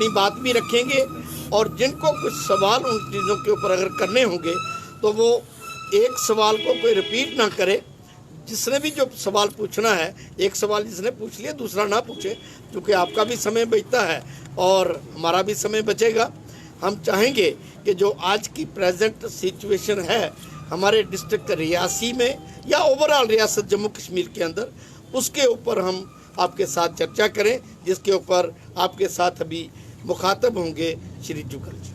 अपनी बात भी रखेंगे और जिनको कुछ सवाल उन चीज़ों के ऊपर अगर करने होंगे तो वो एक सवाल को कोई रिपीट ना करे। जिसने भी जो सवाल पूछना है, एक सवाल जिसने पूछ लिया दूसरा ना पूछे, क्योंकि आपका भी समय बचता है और हमारा भी समय बचेगा। हम चाहेंगे कि जो आज की प्रेजेंट सिचुएशन है हमारे डिस्ट्रिक्ट रियासी में या ओवरऑल रियासत जम्मू कश्मीर के अंदर, उसके ऊपर हम आपके साथ चर्चा करें, जिसके ऊपर आपके साथ अभी मुखातब होंगे श्री जुगल जी।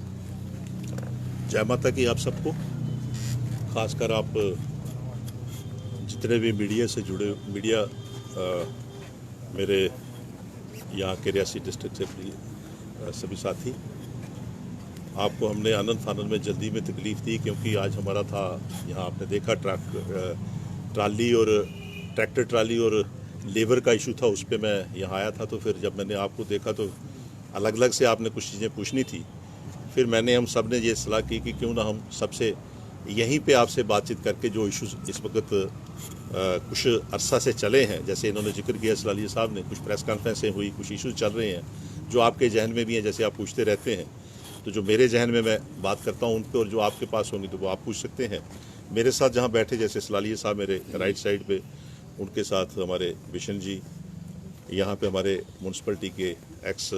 जय माता की आप सबको, खासकर आप जितने भी मीडिया से जुड़े मेरे यहाँ के रियासी डिस्ट्रिक्ट से सभी साथी, आपको हमने आनंद फानंद में जल्दी में तकलीफ़ दी क्योंकि आज हमारा था यहाँ, आपने देखा ट्रैक्टर ट्राली और लेबर का इशू था, उस पर मैं यहाँ आया था। तो फिर जब मैंने आपको देखा तो अलग अलग से आपने कुछ चीज़ें पूछनी थी। फिर हम सब ने ये सलाह की कि क्यों ना हम सबसे यहीं पे आपसे बातचीत करके जो इश्यूज इस वक्त कुछ अरसा से चले हैं, जैसे इन्होंने जिक्र किया सलालिया साहब ने, कुछ प्रेस कॉन्फ्रेंसें हुई, कुछ इश्यूज चल रहे हैं जो आपके जहन में भी हैं, जैसे आप पूछते रहते हैं। तो जो मेरे जहन में मैं बात करता हूँ उन पर, और जो आपके पास होंगी तो वो आप पूछ सकते हैं। मेरे साथ जहाँ बैठे, जैसे सलालिया साहब मेरे राइट साइड पे, उनके साथ हमारे बिशन जी, यहाँ पे हमारे म्यूनसिपलिटी के एक्स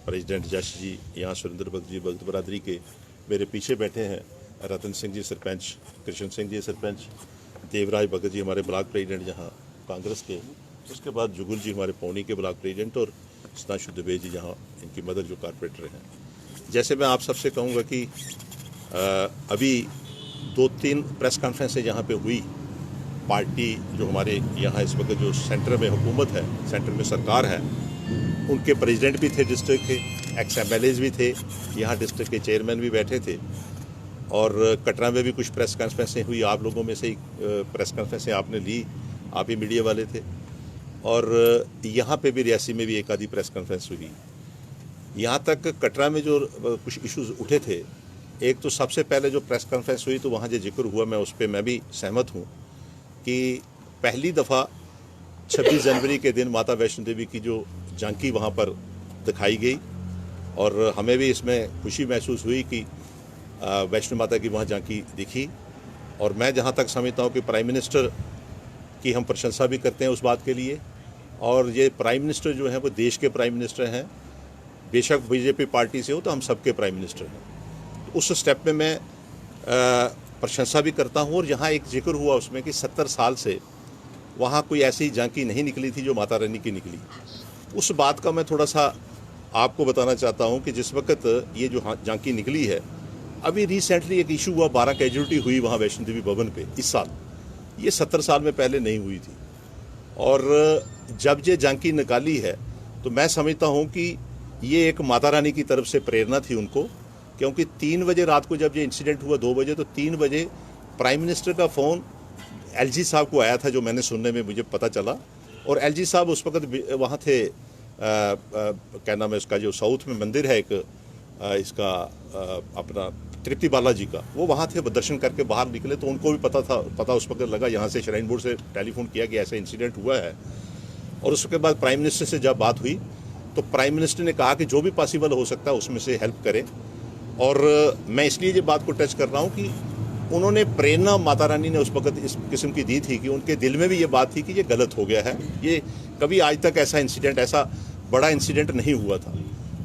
प्रेसिडेंट जश जी, यहाँ सुरेंद्र भगत जी भगत बरादरी के, मेरे पीछे बैठे हैं रतन सिंह जी सरपंच, कृष्ण सिंह जी सरपंच, देवराज भगत जी हमारे ब्लॉक प्रेसिडेंट जहाँ कांग्रेस के, उसके बाद जुगल जी हमारे पौनी के ब्लॉक प्रेसिडेंट, और सुधांशु दुबे जी जहाँ इनकी मदर जो कारपोरेटर हैं। जैसे मैं आप सबसे कहूँगा कि अभी 2-3 प्रेस कॉन्फ्रेंसें यहाँ पे हुई, पार्टी जो हमारे यहाँ इस वक्त जो सेंटर में हुकूमत है, सेंटर में सरकार है, उनके प्रेसिडेंट भी थे डिस्ट्रिक्ट के, एक्स एमएलएज भी थे, यहाँ डिस्ट्रिक्ट के चेयरमैन भी बैठे थे, और कटरा में भी कुछ प्रेस कॉन्फ्रेंसें हुई। आप लोगों में से ही प्रेस कॉन्फ्रेंसें आपने ली, आप ही मीडिया वाले थे, और यहाँ पे भी रियासी में भी एक आधी प्रेस कॉन्फ्रेंस हुई। यहाँ तक कटरा में जो कुछ इश्यूज उठे थे, एक तो सबसे पहले जो प्रेस कॉन्फ्रेंस हुई तो वहाँ जो जिक्र हुआ, मैं उस पर मैं भी सहमत हूँ कि पहली दफ़ा 26 जनवरी के दिन माता वैष्णो देवी की जो झांकी वहाँ पर दिखाई गई, और हमें भी इसमें खुशी महसूस हुई कि वैष्णो माता की वहाँ झांकी दिखी। और मैं जहाँ तक समझता हूँ कि प्राइम मिनिस्टर की हम प्रशंसा भी करते हैं उस बात के लिए, और ये प्राइम मिनिस्टर जो हैं वो देश के प्राइम मिनिस्टर हैं, बेशक बीजेपी पार्टी से हो तो हम सबके प्राइम मिनिस्टर हैं। उस स्टेप में मैं प्रशंसा भी करता हूँ। और यहाँ एक जिक्र हुआ उसमें कि 70 साल से वहाँ कोई ऐसी झांकी नहीं निकली थी जो माता रानी की निकली। उस बात का मैं थोड़ा सा आपको बताना चाहता हूँ कि जिस वक्त ये जो झांकी निकली है, अभी रिसेंटली एक इशू हुआ, 12 कैजुअल्टी हुई वहाँ वैष्णो देवी भवन पे इस साल, ये 70 साल में पहले नहीं हुई थी। और जब ये झांकी निकाली है तो मैं समझता हूँ कि ये एक माता रानी की तरफ से प्रेरणा थी उनको, क्योंकि 3 बजे रात को जब ये इंसिडेंट हुआ, 2 बजे, तो 3 बजे प्राइम मिनिस्टर का फ़ोन एलजी साहब को आया था, जो मैंने सुनने में मुझे पता चला। और एलजी साहब उस वक्त वहाँ थे, क्या नाम है इसका, जो साउथ में मंदिर है एक इसका अपना तृप्ति बालाजी का, वो वहाँ थे, दर्शन करके बाहर निकले तो उनको भी पता उस वक्त लगा, यहाँ से श्राइन बोर्ड से टेलीफोन किया कि ऐसा इंसिडेंट हुआ है। और उसके बाद प्राइम मिनिस्टर से जब बात हुई तो प्राइम मिनिस्टर ने कहा कि जो भी पॉसिबल हो सकता है उसमें से हेल्प करें। और मैं इसलिए ये बात को टच कर रहा हूँ कि उन्होंने प्रेरणा माता रानी ने उस वक्त इस किस्म की दी थी कि उनके दिल में भी ये बात थी कि ये गलत हो गया है, ये कभी आज तक ऐसा इंसिडेंट, ऐसा बड़ा इंसिडेंट नहीं हुआ था।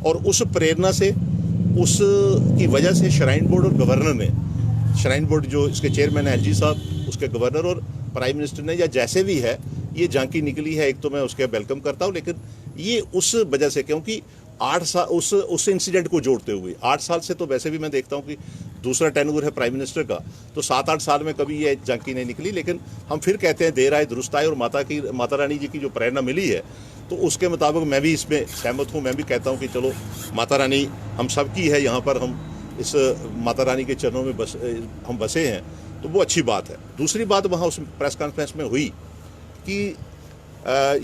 और उस प्रेरणा से, उस की वजह से श्राइन बोर्ड और गवर्नर ने, श्राइन बोर्ड जो इसके चेयरमैन है एलजी साहब, उसके गवर्नर और प्राइम मिनिस्टर ने, या जैसे भी है ये झांकी निकली है, एक तो मैं उसके वेलकम करता हूँ, लेकिन ये उस वजह से, क्योंकि 8 साल उस इंसिडेंट को जोड़ते हुए 8 साल से, तो वैसे भी मैं देखता हूँ कि दूसरा टेन्योर है प्राइम मिनिस्टर का, तो 7-8 साल में कभी ये झांकी नहीं निकली। लेकिन हम फिर कहते हैं देर आए दुरुस्त आए, और माता रानी जी की जो प्रेरणा मिली है तो उसके मुताबिक मैं भी इसमें सहमत हूँ। मैं भी कहता हूँ कि चलो माता रानी हम सब की है, यहाँ पर हम इस माता रानी के चरणों में हम बसे हैं, तो वो अच्छी बात है। दूसरी बात वहाँ उस प्रेस कॉन्फ्रेंस में हुई कि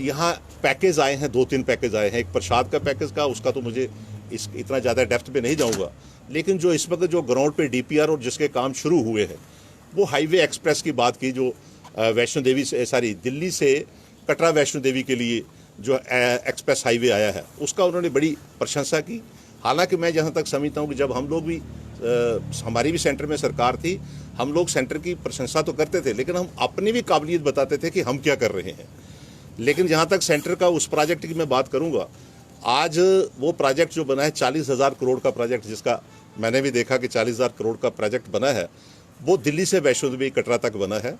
यहाँ पैकेज आए हैं, 2-3 पैकेज आए हैं। एक प्रसाद का पैकेज का, उसका तो मुझे इतना ज़्यादा डेप्थ पे नहीं जाऊँगा, लेकिन जो इस वक्त जो ग्राउंड पे डीपीआर और जिसके काम शुरू हुए हैं, वो हाईवे एक्सप्रेस की बात की, जो वैष्णो देवी से, सारी दिल्ली से कटरा वैष्णो देवी के लिए जो एक्सप्रेस हाईवे आया है, उसका उन्होंने बड़ी प्रशंसा की। हालांकि मैं जहां तक समझता हूं कि जब हम लोग भी हमारी भी सेंटर में सरकार थी, हम लोग सेंटर की प्रशंसा तो करते थे, लेकिन हम अपनी भी काबिलियत बताते थे कि हम क्या कर रहे हैं। लेकिन जहां तक सेंटर का उस प्रोजेक्ट की मैं बात करूंगा, आज वो प्रोजेक्ट जो बना है 40,000 करोड़ का प्रोजेक्ट, जिसका मैंने भी देखा कि 40,000 करोड़ का प्रोजेक्ट बना है, वो दिल्ली से वैष्णो देवी कटरा तक बना है।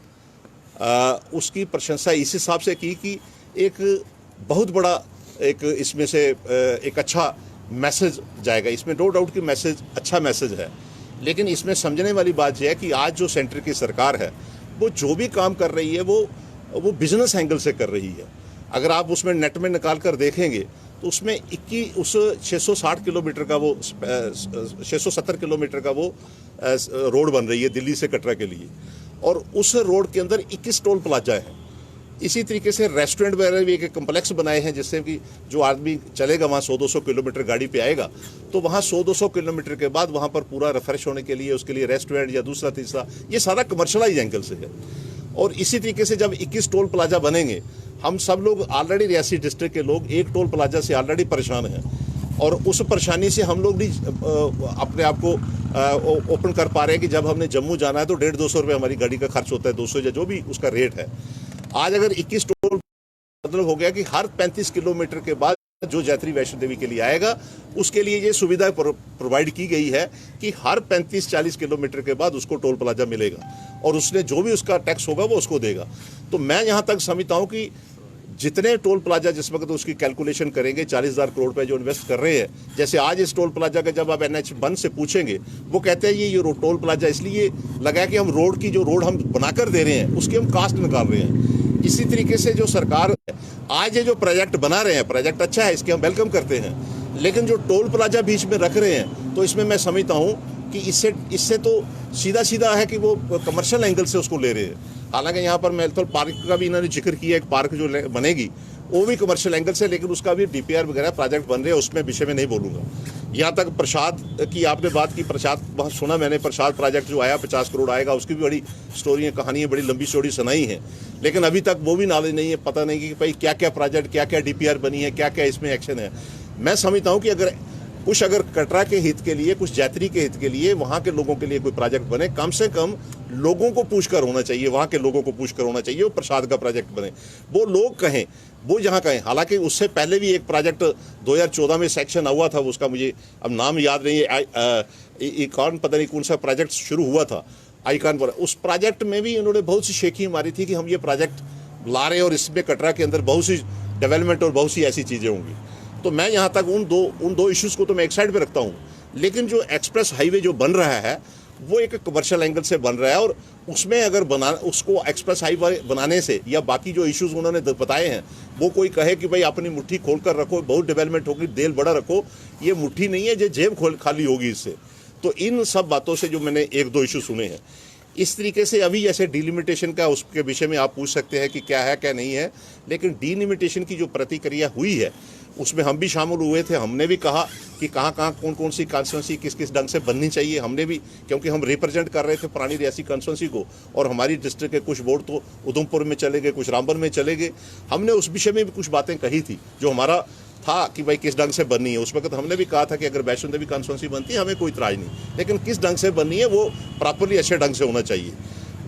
उसकी प्रशंसा इस हिसाब से की कि एक बहुत बड़ा एक इसमें से एक अच्छा मैसेज जाएगा। इसमें नो डाउट कि मैसेज अच्छा मैसेज है, लेकिन इसमें समझने वाली बात यह है कि आज जो सेंटर की सरकार है वो जो भी काम कर रही है वो बिजनेस एंगल से कर रही है। अगर आप उसमें नेट में निकाल कर देखेंगे तो उसमें 660 किलोमीटर का वो 670 किलोमीटर का वो रोड बन रही है दिल्ली से कटरा के लिए, और उस रोड के अंदर 21 टोल प्लाजा है। इसी तरीके से रेस्टोरेंट वगैरह भी एक कम्प्लेक्स बनाए हैं, जिससे कि जो आदमी चलेगा वहाँ 100-200 किलोमीटर गाड़ी पे आएगा तो वहाँ 100-200 किलोमीटर के बाद वहाँ पर पूरा रिफ्रेश होने के लिए उसके लिए रेस्टोरेंट या दूसरा तीसरा, ये सारा कमर्शलाइज एंगल से है। और इसी तरीके से जब 21 टोल प्लाजा बनेंगे, हम सब लोग ऑलरेडी रियासी डिस्ट्रिक्ट के लोग एक टोल प्लाजा से ऑलरेडी परेशान हैं, और उस परेशानी से हम लोग भी अपने आप को ओपन कर पा रहे हैं कि जब हमने जम्मू जाना है तो 150-200 रुपये हमारी गाड़ी का खर्च होता है, 200 या जो भी उसका रेट है। आज अगर 21 टोल मतलब हो गया कि हर 35 किलोमीटर के बाद जो यात्री वैष्णो देवी के लिए आएगा उसके लिए ये सुविधा प्रोवाइड की गई है कि हर 35-40 किलोमीटर के बाद उसको टोल प्लाजा मिलेगा, और उसने जो भी उसका टैक्स होगा वो उसको देगा। तो मैं यहाँ तक समझता हूँ कि जितने टोल प्लाजा जिस वक्त उसकी कैलकुलेशन करेंगे, 40,000 करोड़ रुपए जो इन्वेस्ट कर रहे हैं, जैसे आज इस टोल प्लाजा का जब आप NH1 से पूछेंगे, वो कहते हैं ये टोल प्लाजा इसलिए लगा कि हम रोड हम बनाकर दे रहे हैं उसकी हम कास्ट निकाल रहे हैं। इसी तरीके से जो सरकार आज ये जो प्रोजेक्ट बना रहे हैं, प्रोजेक्ट अच्छा है, इसके हम वेलकम करते हैं, लेकिन जो टोल प्लाजा बीच में रख रहे हैं तो इसमें मैं समझता हूँ कि इससे तो सीधा है कि वो कमर्शियल एंगल से उसको ले रहे हैं। हालांकि यहाँ पर मैं तो पार्क का भी इन्होंने जिक्र किया, एक पार्क जो बनेगी वो भी कमर्शियल एंगल से, लेकिन उसका भी DPR वगैरह प्रोजेक्ट बन रहे हैं, उसमें विषय में नहीं बोलूँगा। यहाँ तक प्रसाद की आपने बात की, प्रसाद वहाँ सुना मैंने, प्रसाद प्रोजेक्ट जो आया 50 करोड़ आएगा, उसकी भी बड़ी स्टोरी कहानियाँ बड़ी लंबी स्टोरी सुनाई है, लेकिन अभी तक वो भी नॉलेज नहीं है, पता नहीं कि भाई क्या क्या प्रोजेक्ट, क्या क्या DPR बनी है, क्या क्या इसमें एक्शन है। मैं समझता हूँ कि अगर कटरा के हित के लिए, कुछ यात्री के हित के लिए, वहाँ के लोगों के लिए कोई प्रोजेक्ट बने, कम से कम लोगों को पूछकर होना चाहिए, वहाँ के लोगों को पूछकर होना चाहिए, वो प्रसाद का प्रोजेक्ट बने, वो लोग कहें, वो जहाँ कहें। हालांकि उससे पहले भी एक प्रोजेक्ट 2014 में सेक्शन हुआ था, उसका मुझे अब नाम याद नहीं है, कौन पता नहीं कौन सा प्रोजेक्ट शुरू हुआ था आईकॉन पर। उस प्रोजेक्ट में भी उन्होंने बहुत सी शेखी मारी थी कि हम ये प्रोजेक्ट ला रहे हैं और इसमें कटरा के अंदर बहुत सी डेवलपमेंट और बहुत सी ऐसी चीज़ें होंगी। तो मैं यहाँ तक उन दो इश्यूज़ को तो मैं एक साइड पे रखता हूँ, लेकिन जो एक्सप्रेस हाईवे जो बन रहा है वो एक कमर्शियल एंगल से बन रहा है, और उसमें अगर उसको एक्सप्रेस हाईवे बनाने से या बाकी जो इश्यूज़ उन्होंने बताए हैं, वो कोई कहे कि भाई अपनी मुट्ठी खोल कर रखो, बहुत डेवलपमेंट होगी, दिल बड़ा रखो, ये मुट्ठी नहीं है जो जेब खाली होगी इससे। तो इन सब बातों से जो मैंने 1-2 इशू सुने हैं, इस तरीके से अभी जैसे डिलिमिटेशन का उसके विषय में आप पूछ सकते हैं कि क्या है क्या नहीं है, लेकिन डिलिमिटेशन की जो प्रतिक्रिया हुई है उसमें हम भी शामिल हुए थे। हमने भी कहा कि कहाँ कौन सी कॉन्स्टिट्यूंसी किस ढंग से बननी चाहिए, हमने भी, क्योंकि हम रिप्रेजेंट कर रहे थे पुरानी रियासी कॉन्स्टिट्यूंसी को, और हमारी डिस्ट्रिक्ट के कुछ बोर्ड तो उधमपुर में चले गए, कुछ रामबन में चले गए। हमने उस विषय में भी कुछ बातें कही थी जो हमारा था कि भाई किस ढंग से बननी है। उस वक्त हमने भी कहा था कि अगर वैष्णो देवी कॉन्स्टिट्यूंसी बनती है हमें कोई इतराज नहीं, लेकिन किस ढंग से बननी है वो प्रॉपरली अच्छे ढंग से होना चाहिए।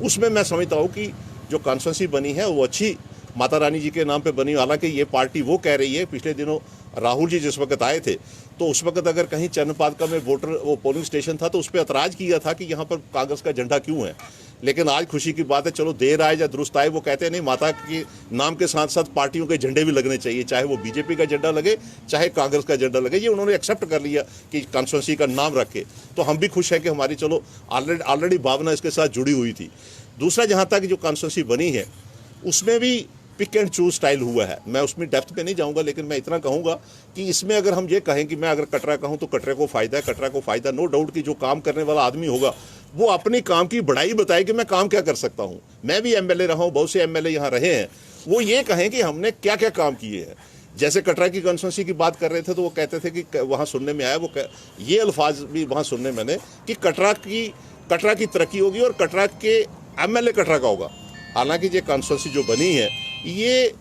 उसमें मैं समझता हूँ कि जो कॉन्स्टिट्यूंसी बनी है वो अच्छी माता रानी जी के नाम पे बनी। हालांकि ये पार्टी वो कह रही है, पिछले दिनों राहुल जी जिस वक्त आए थे तो उस वक्त अगर कहीं चन्नपादका में वो पोलिंग स्टेशन था तो उस पर ऐतराज किया था कि यहाँ पर कांग्रेस का झंडा क्यों है। लेकिन आज खुशी की बात है, चलो देर आए या दुरुस्त आए, वो कहते हैं नहीं, माता के नाम के साथ साथ पार्टियों के झंडे भी लगने चाहिए, चाहे वो बीजेपी का झंडा लगे चाहे कांग्रेस का झंडा लगे। ये उन्होंने एक्सेप्ट कर लिया कि कॉन्स्टिट्यूंसी का नाम रखे, तो हम भी खुश हैं कि हमारी चलो ऑलरेडी भावना इसके साथ जुड़ी हुई थी। दूसरा, जहाँ तक जो कॉन्स्टिट्यूंसी बनी है उसमें भी पिक एंड चूज स्टाइल हुआ है। मैं उसमें डेप्थ पे नहीं जाऊंगा, लेकिन मैं इतना कहूंगा कि इसमें अगर हम ये कहें कि मैं अगर कटरा कहूं तो कटरे को फायदा है, कटरा को फायदा, नो डाउट कि जो काम करने वाला आदमी होगा वो अपने काम की बड़ाई बताए कि मैं काम क्या कर सकता हूं। मैं भी MLA रहा हूं, बहुत से MLA यहाँ रहे हैं, वो ये कहें कि हमने क्या क्या काम किए हैं। जैसे कटरा की कॉन्स्टिट्यूंसी की बात कर रहे थे तो वो कहते थे कि वहाँ सुनने में आया, ये अल्फाज भी वहाँ सुनने मैंने कि कटरा की तरक्की होगी और कटरा के MLA कटरा का होगा। हालांकि ये कॉन्स्टिट्यूंसी जो बनी है ये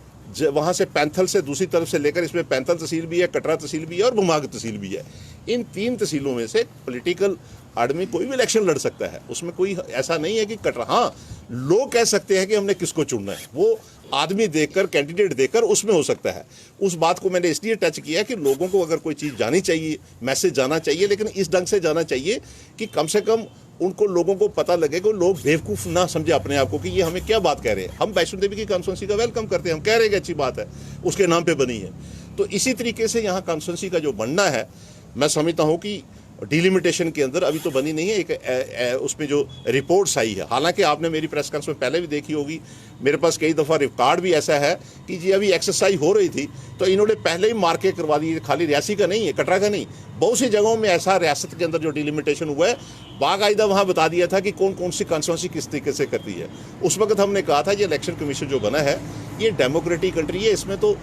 वहाँ से पैंथल से दूसरी तरफ से लेकर, इसमें पैंथल तहसील भी है, कटरा तहसील भी है और भुमाग तहसील भी है। इन 3 तहसीलों में से पॉलिटिकल आदमी कोई भी इलेक्शन लड़ सकता है, उसमें कोई ऐसा नहीं है कि कट रहा। हाँ, लोग कह सकते हैं कि हमने किसको चुनना है, वो आदमी देखकर, कैंडिडेट देखकर उसमें हो सकता है। उस बात को मैंने इसलिए टच किया कि लोगों को अगर कोई चीज़ जानी चाहिए, मैसेज जाना चाहिए, लेकिन इस ढंग से जाना चाहिए कि कम से कम उनको, लोगों को पता लगे कि लोग बेवकूफ़ ना समझे अपने आप को कि ये हमें क्या बात कह रहे हैं। हम वैष्णो देवी की कॉन्स्टिट्यूंसी का वेलकम करते हैं, हम कह रहे हैं कि अच्छी बात है, उसके नाम पे बनी है। तो इसी तरीके से यहाँ कॉन्स्टिट्यूंसी का जो बनना है, मैं समझता हूँ कि डिलिमिटेशन के अंदर अभी तो बनी नहीं है। एक उसमें जो रिपोर्ट्स आई है, हालांकि आपने मेरी प्रेस कॉन्फ्रेंस में पहले भी देखी होगी, मेरे पास कई दफ़ा रिकॉर्ड भी ऐसा है कि जी अभी एक्सरसाइज हो रही थी तो इन्होंने पहले ही मार के करवा दी। खाली रियासी का नहीं है, कटरा का नहीं, बहुत सी जगहों में ऐसा रियासत के अंदर जो डिलिमिटेशन हुआ है, बाकायदा वहाँ बता दिया था कि कौन कौन सी कॉन्स्टिट्यूंसी किस तरीके से करती है। उस वक्त हमने कहा था ये इलेक्शन कमीशन जो बना है ये डेमोक्रेटिक कंट्री है, इसमें तो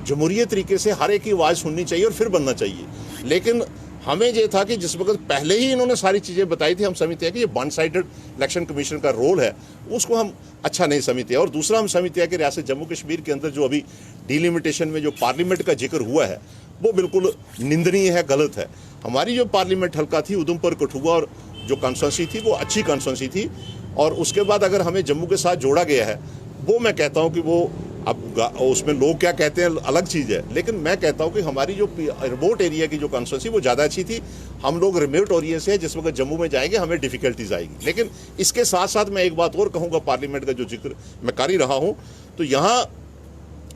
जमहूरियत तरीके से हर एक की आवाज़ सुननी चाहिए और फिर बनना चाहिए। लेकिन हमें ये था कि जिस वक्त पहले ही इन्होंने सारी चीज़ें बताई थी, हम समझते हैं कि ये वन साइडेड इलेक्शन कमीशन का रोल है, उसको हम अच्छा नहीं समझते। और दूसरा हम समझते हैं कि रियासत जम्मू कश्मीर के अंदर जो अभी डिलिमिटेशन में जो पार्लियामेंट का जिक्र हुआ है वो बिल्कुल निंदनीय है, गलत है। हमारी जो पार्लियामेंट हल्का थी उधमपुर कठुआ और जो कॉन्स्टिट्यूंसी थी वो अच्छी कॉन्स्टिट्यूंसी थी, और उसके बाद अगर हमें जम्मू के साथ जोड़ा गया है, वो मैं कहता हूँ कि वो अब उसमें लोग क्या कहते हैं अलग चीज़ है, लेकिन मैं कहता हूँ कि हमारी जो रिमोट एरिया की जो कॉन्स्टिट्यूंसी वो ज़्यादा अच्छी थी। हम लोग रिमोट एरिया से है, जिस वक्त जम्मू में जाएंगे हमें डिफ़िकल्टीज आएगी। लेकिन इसके साथ साथ मैं एक बात और कहूँगा, पार्लियामेंट का जो जिक्र मैं कर ही रहा हूँ, तो यहाँ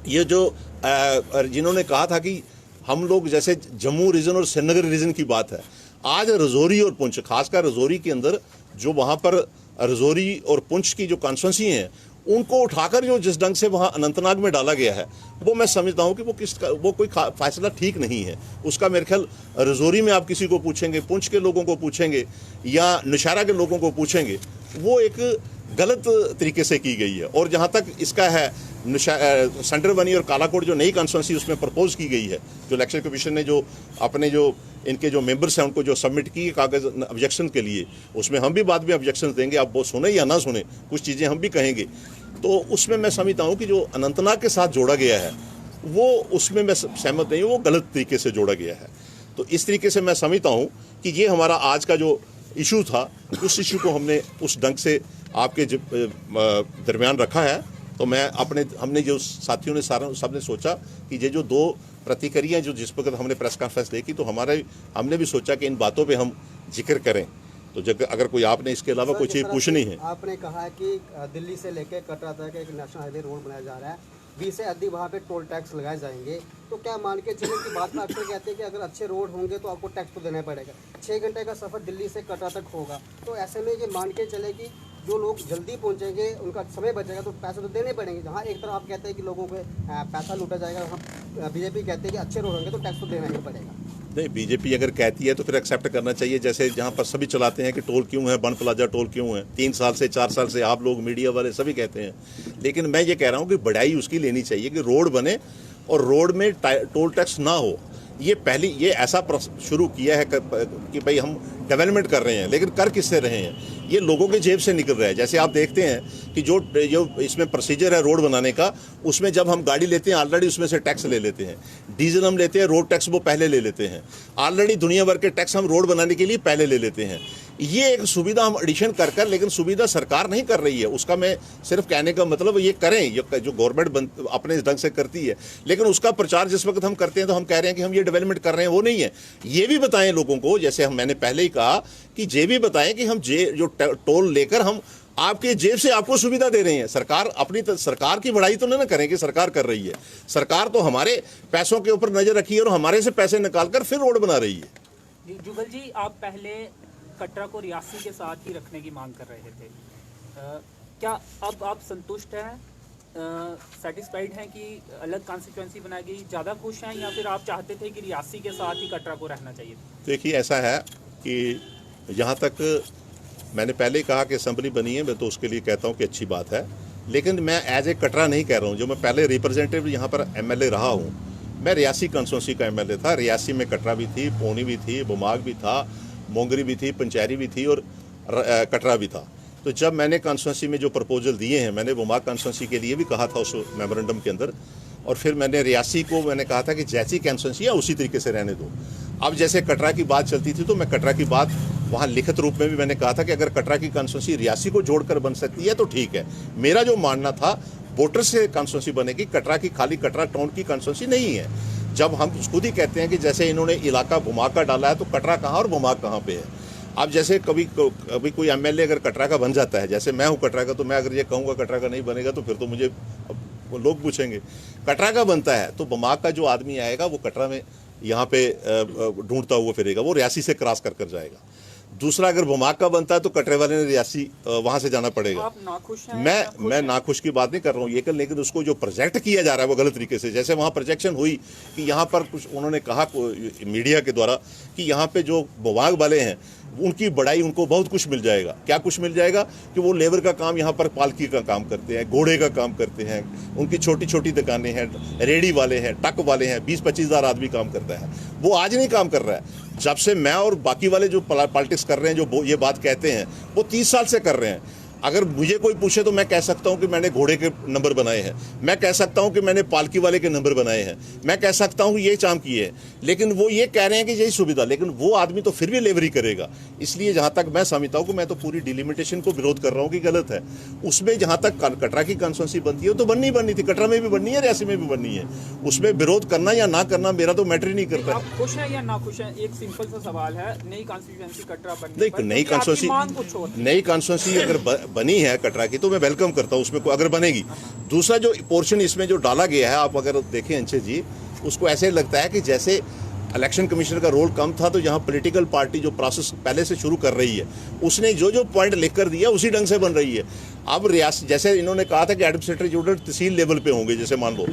ये जो जिन्होंने कहा था कि हम लोग जैसे जम्मू रीजन और श्रीनगर रीजन की बात है, आज रजौरी और पुंछ, खासकर रजौरी के अंदर जो वहाँ पर रजौरी और पुंछ की जो कॉन्स्टिट्यूंसी हैं उनको उठाकर जो जिस ढंग से वहाँ अनंतनाग में डाला गया है, वो मैं समझता हूँ कि वो कोई फैसला ठीक नहीं है। उसका मेरे ख्याल रजौरी में आप किसी को पूछेंगे, पुंछ के लोगों को पूछेंगे या नौशहरा के लोगों को पूछेंगे, वो एक गलत तरीके से की गई है। और जहाँ तक इसका है सेंटर बनी और कालाकोट जो नई कॉन्स्टिट्यूंसी उसमें प्रपोज की गई है, जो इलेक्शन कमीशन ने जो अपने जो इनके जो मेंबर्स हैं उनको जो सबमिट की कागज़ ऑब्जेक्शन के लिए, उसमें हम भी बाद में ऑब्जेक्शन देंगे, आप वो सुने या ना सुने, कुछ चीज़ें हम भी कहेंगे। तो उसमें मैं समझता हूँ कि जो अनंतनाग के साथ जोड़ा गया है वो, उसमें मैं सहमत नहीं हूँ, वो गलत तरीके से जोड़ा गया है। तो इस तरीके से मैं समझता हूँ कि ये हमारा आज का जो इशू था, उस इशू को हमने उस ढंग से आपके दरमियान रखा है। तो मैं हमने जो साथियों ने सबने सोचा कि ये जो 2 प्रतिक्रियाएं जो जिस वक्त हमने प्रेस कॉन्फ्रेंस देखी, तो हमने भी सोचा कि इन बातों पे हम जिक्र करें। तो अगर कोई आपने इसके अलावा कोई चीज़ पूछनी है। आपने कहा है कि दिल्ली से लेकर कटरा तक एक नेशनल हाईवे रोड बनाया जा रहा है, 20 से अधिक वहाँ पे टोल टैक्स लगाए जाएंगे, तो क्या मान के चलें कि बात में अक्सर कहते हैं कि अगर अच्छे रोड होंगे तो आपको टैक्स तो देना पड़ेगा। 6 घंटे का सफ़र दिल्ली से कटरा तक होगा, तो ऐसे में ये मान के चले कि जो लोग जल्दी पहुंचेंगे उनका समय बचेगा तो पैसे तो देने पड़ेंगे। जहाँ एक तरफ आप कहते हैं कि लोगों को पैसा लूटा जाएगा, वहाँ बीजेपी कहते हैं कि अच्छे रोड होंगे तो टैक्स तो देना ही पड़ेगा। नहीं, बीजेपी अगर कहती है तो फिर एक्सेप्ट करना चाहिए। जैसे जहाँ पर सभी चलाते हैं कि टोल क्यों है, बन प्लाजा टोल क्यों है, 3 साल से 4 साल से आप लोग मीडिया वाले सभी कहते हैं। लेकिन मैं ये कह रहा हूँ कि बढ़ाई उसकी लेनी चाहिए कि रोड बने और रोड में टोल टैक्स ना हो। ये ऐसा शुरू किया है कि भाई हम डेवलपमेंट कर रहे हैं, लेकिन कर किससे रहे हैं, ये लोगों के जेब से निकल रहा है। जैसे आप देखते हैं कि जो इसमें प्रोसीजर है रोड बनाने का, उसमें जब हम गाड़ी लेते हैं ऑलरेडी उसमें से टैक्स ले लेते हैं। डीजल हम लेते हैं, रोड टैक्स वो पहले ले लेते हैं। ऑलरेडी दुनिया भर के टैक्स हम रोड बनाने के लिए पहले ले लेते हैं। ये एक सुविधा हम एडिशन कर, लेकिन सुविधा सरकार नहीं कर रही है। उसका मैं सिर्फ कहने का मतलब ये करें, ये जो गवर्नमेंट अपने ढंग से करती है, लेकिन उसका प्रचार जिस वक्त हम करते हैं तो हम कह रहे हैं कि हम ये डेवलपमेंट कर रहे हैं, वो नहीं है। ये भी बताएं लोगों को, जैसे मैंने पहले ही कहा कि ये भी बताएं कि हम जो टोल लेकर हम आपके जेब से आपको सुविधा दे रहे हैं। सरकार सरकार की बढ़ाई तो नहीं करें कि सरकार कर रही है। सरकार तो हमारे पैसों के ऊपर नजर रखी है और हमारे से पैसे निकालकर फिर रोड बना रही है। जुगल जी, आप पहले कटरा को रियासी के साथ ही रखने की मांग कर रहे थे, क्या अब आप संतुष्ट हैं, सेटिस्फाइड हैं कि अलग कॉन्स्टिट्यूंसी बनाई गई, ज़्यादा खुश हैं, या फिर आप चाहते थे कि रियासी के साथ ही कटरा को रहना चाहिए? देखिए, ऐसा है कि जहाँ तक मैंने पहले ही कहा कि असम्बली बनी है, मैं तो उसके लिए कहता हूँ कि अच्छी बात है, लेकिन मैं एज ए कटरा नहीं कह रहा हूँ। जो मैं पहले रिप्रेजेंटेटिव यहाँ पर एमएलए रहा हूँ, मैं रियासी कॉन्स्टिट्यूंसी का एमएलए था। रियासी में कटरा भी थी, पौनी भी थी, बुमाग भी था, मोंगरी भी थी, पंचैरी भी थी और कटरा भी था। तो जब मैंने कॉन्स्टिट्यूंसी में जो प्रपोजल दिए हैं, मैंने बुमाग कॉन्स्टिट्यूंसी के लिए भी कहा था उस मेमोरेंडम के अंदर, और फिर मैंने रियासी को मैंने कहा था कि जैसी कॉन्स्टिट्यूंसी है उसी तरीके से रहने दो। अब जैसे कटरा की बात चलती थी तो मैं कटरा की बात वहाँ लिखित रूप में भी मैंने कहा था कि अगर कटरा की कॉन्स्टिट्यूंसी रियासी को जोड़कर बन सकती है तो ठीक है। मेरा जो मानना था वोटर से कॉन्स्टिट्यूंसी बनेगी, कटरा की खाली कटरा टाउन की कॉन्स्टिट्यूंसी नहीं है। जब हम खुद ही कहते हैं कि जैसे इन्होंने इलाका घुमा कर डाला है तो कटरा कहाँ और भुमाक कहाँ पे है। अब जैसे कभी कोई एमएलए अगर कटरा का बन जाता है, जैसे मैं हूँ कटरा का, तो मैं अगर ये कहूँगा कटरा का नहीं बनेगा तो फिर तो मुझे लोग पूछेंगे। कटरा का बनता है तो भुमाक का जो आदमी आएगा वो कटरा में यहाँ पे ढूंढता हुआ फिरेगा, वो रियासी से क्रॉस कर जाएगा। दूसरा, अगर भुमाक का बनता है तो कटरे वाले ने रियासी वहां से जाना पड़ेगा। आप नाखुश हैं? मैं नाखुश की बात नहीं कर रहा हूँ ये कर, लेकिन उसको जो प्रोजेक्ट किया जा रहा है वो गलत तरीके से। जैसे वहाँ प्रोजेक्शन हुई कि यहाँ पर कुछ उन्होंने कहा मीडिया के द्वारा कि यहाँ पे जो भुमाक वाले हैं उनकी बड़ाई, उनको बहुत कुछ मिल जाएगा। क्या कुछ मिल जाएगा कि वो लेबर का काम यहाँ पर पालकी का काम करते हैं, घोड़े का काम करते हैं, उनकी छोटी छोटी दुकानें हैं, रेडी वाले हैं, टक वाले हैं, 20-25 हज़ार आदमी काम करता है। वो आज नहीं काम कर रहा है। जब से मैं और बाकी वाले जो पॉलिटिक्स कर रहे हैं, जो ये बात कहते हैं, वो 30 साल से कर रहे हैं। अगर मुझे कोई पूछे तो मैं कह सकता हूं कि मैंने घोड़े के नंबर बनाए हैं, मैं कह सकता हूं कि मैंने पालकी वाले के नंबर बनाए हैं, मैं कह सकता हूं ये काम किए हैं, लेकिन वो ये कह रहे हैं कि यही सुविधा, लेकिन वो आदमी तो फिर भी लेवरी करेगा। इसलिए जहां तक मैं समझता हूं कि मैं तो पूरी डिलिमिटेशन को विरोध कर रहा हूं कि गलत है। उसमें जहां तक कटरा की कॉन्स्टिट्यूंसी बनती है तो बननी थी, कटरा में भी बननी है, रियासी में भी बननी है। उसमें विरोध करना या ना करना मेरा तो मैटर ही नहीं करता। आप खुश हैं या ना खुश हैं? एक सिंपल सा सवाल है, नई कॉन्स्टिट्यूएंसी कटरा बनने नहीं, पर नई कॉन्स्टिट्यूंसी अगर बनी है कटरा की तो मैं वेलकम करता हूं उसमें अगर बनेगी। दूसरा जो पोर्शन इसमें जो डाला गया है, आप अगर देखें अंशे जी, उसको ऐसे लगता है कि जैसे इलेक्शन कमीशन का रोल कम था तो यहाँ पॉलिटिकल पार्टी जो प्रोसेस पहले से शुरू कर रही है उसने जो पॉइंट लिख कर दिया उसी ढंग से बन रही है। अब रियासी, जैसे इन्होंने कहा था कि एडमिनिस्ट्रेटिव यूनिट तहसील लेवल पे होंगे, जैसे मान लो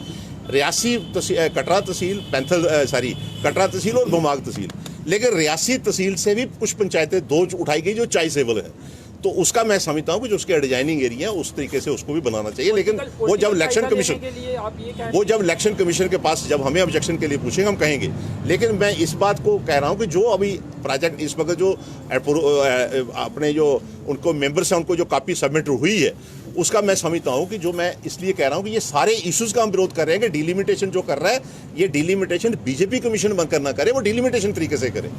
रियासी कटरा तहसील, कटरा तहसील और भुमाक तहसील, लेकिन रियासी तहसील से भी कुछ पंचायतें दो उठाई गई जो चाइस लेवल है। तो उसका मैं समझता हूँ कि जो उसके डिजाइनिंग एरिया है उस तरीके से उसको भी बनाना चाहिए। लेकिन वो जब इलेक्शन कमीशन के पास जब हमें ऑब्जेक्शन के लिए पूछेंगे हम कहेंगे। लेकिन मैं इस बात को कह रहा हूँ कि जो अभी प्रोजेक्ट इस वक्त जो अपने जो उनको मेंबर्स हैं उनको जो कॉपी सबमिट हुई है उसका मैं समझता हूँ कि जो मैं इसलिए कह रहा हूँ कि ये सारे इश्यूज का हम विरोध कर रहे हैं कि डिलिमिटेशन जो कर रहा है ये डिलिमिटेशन बीजेपी कमीशन बनकर ना करे, वो डिलिमिटेशन तरीके से करे।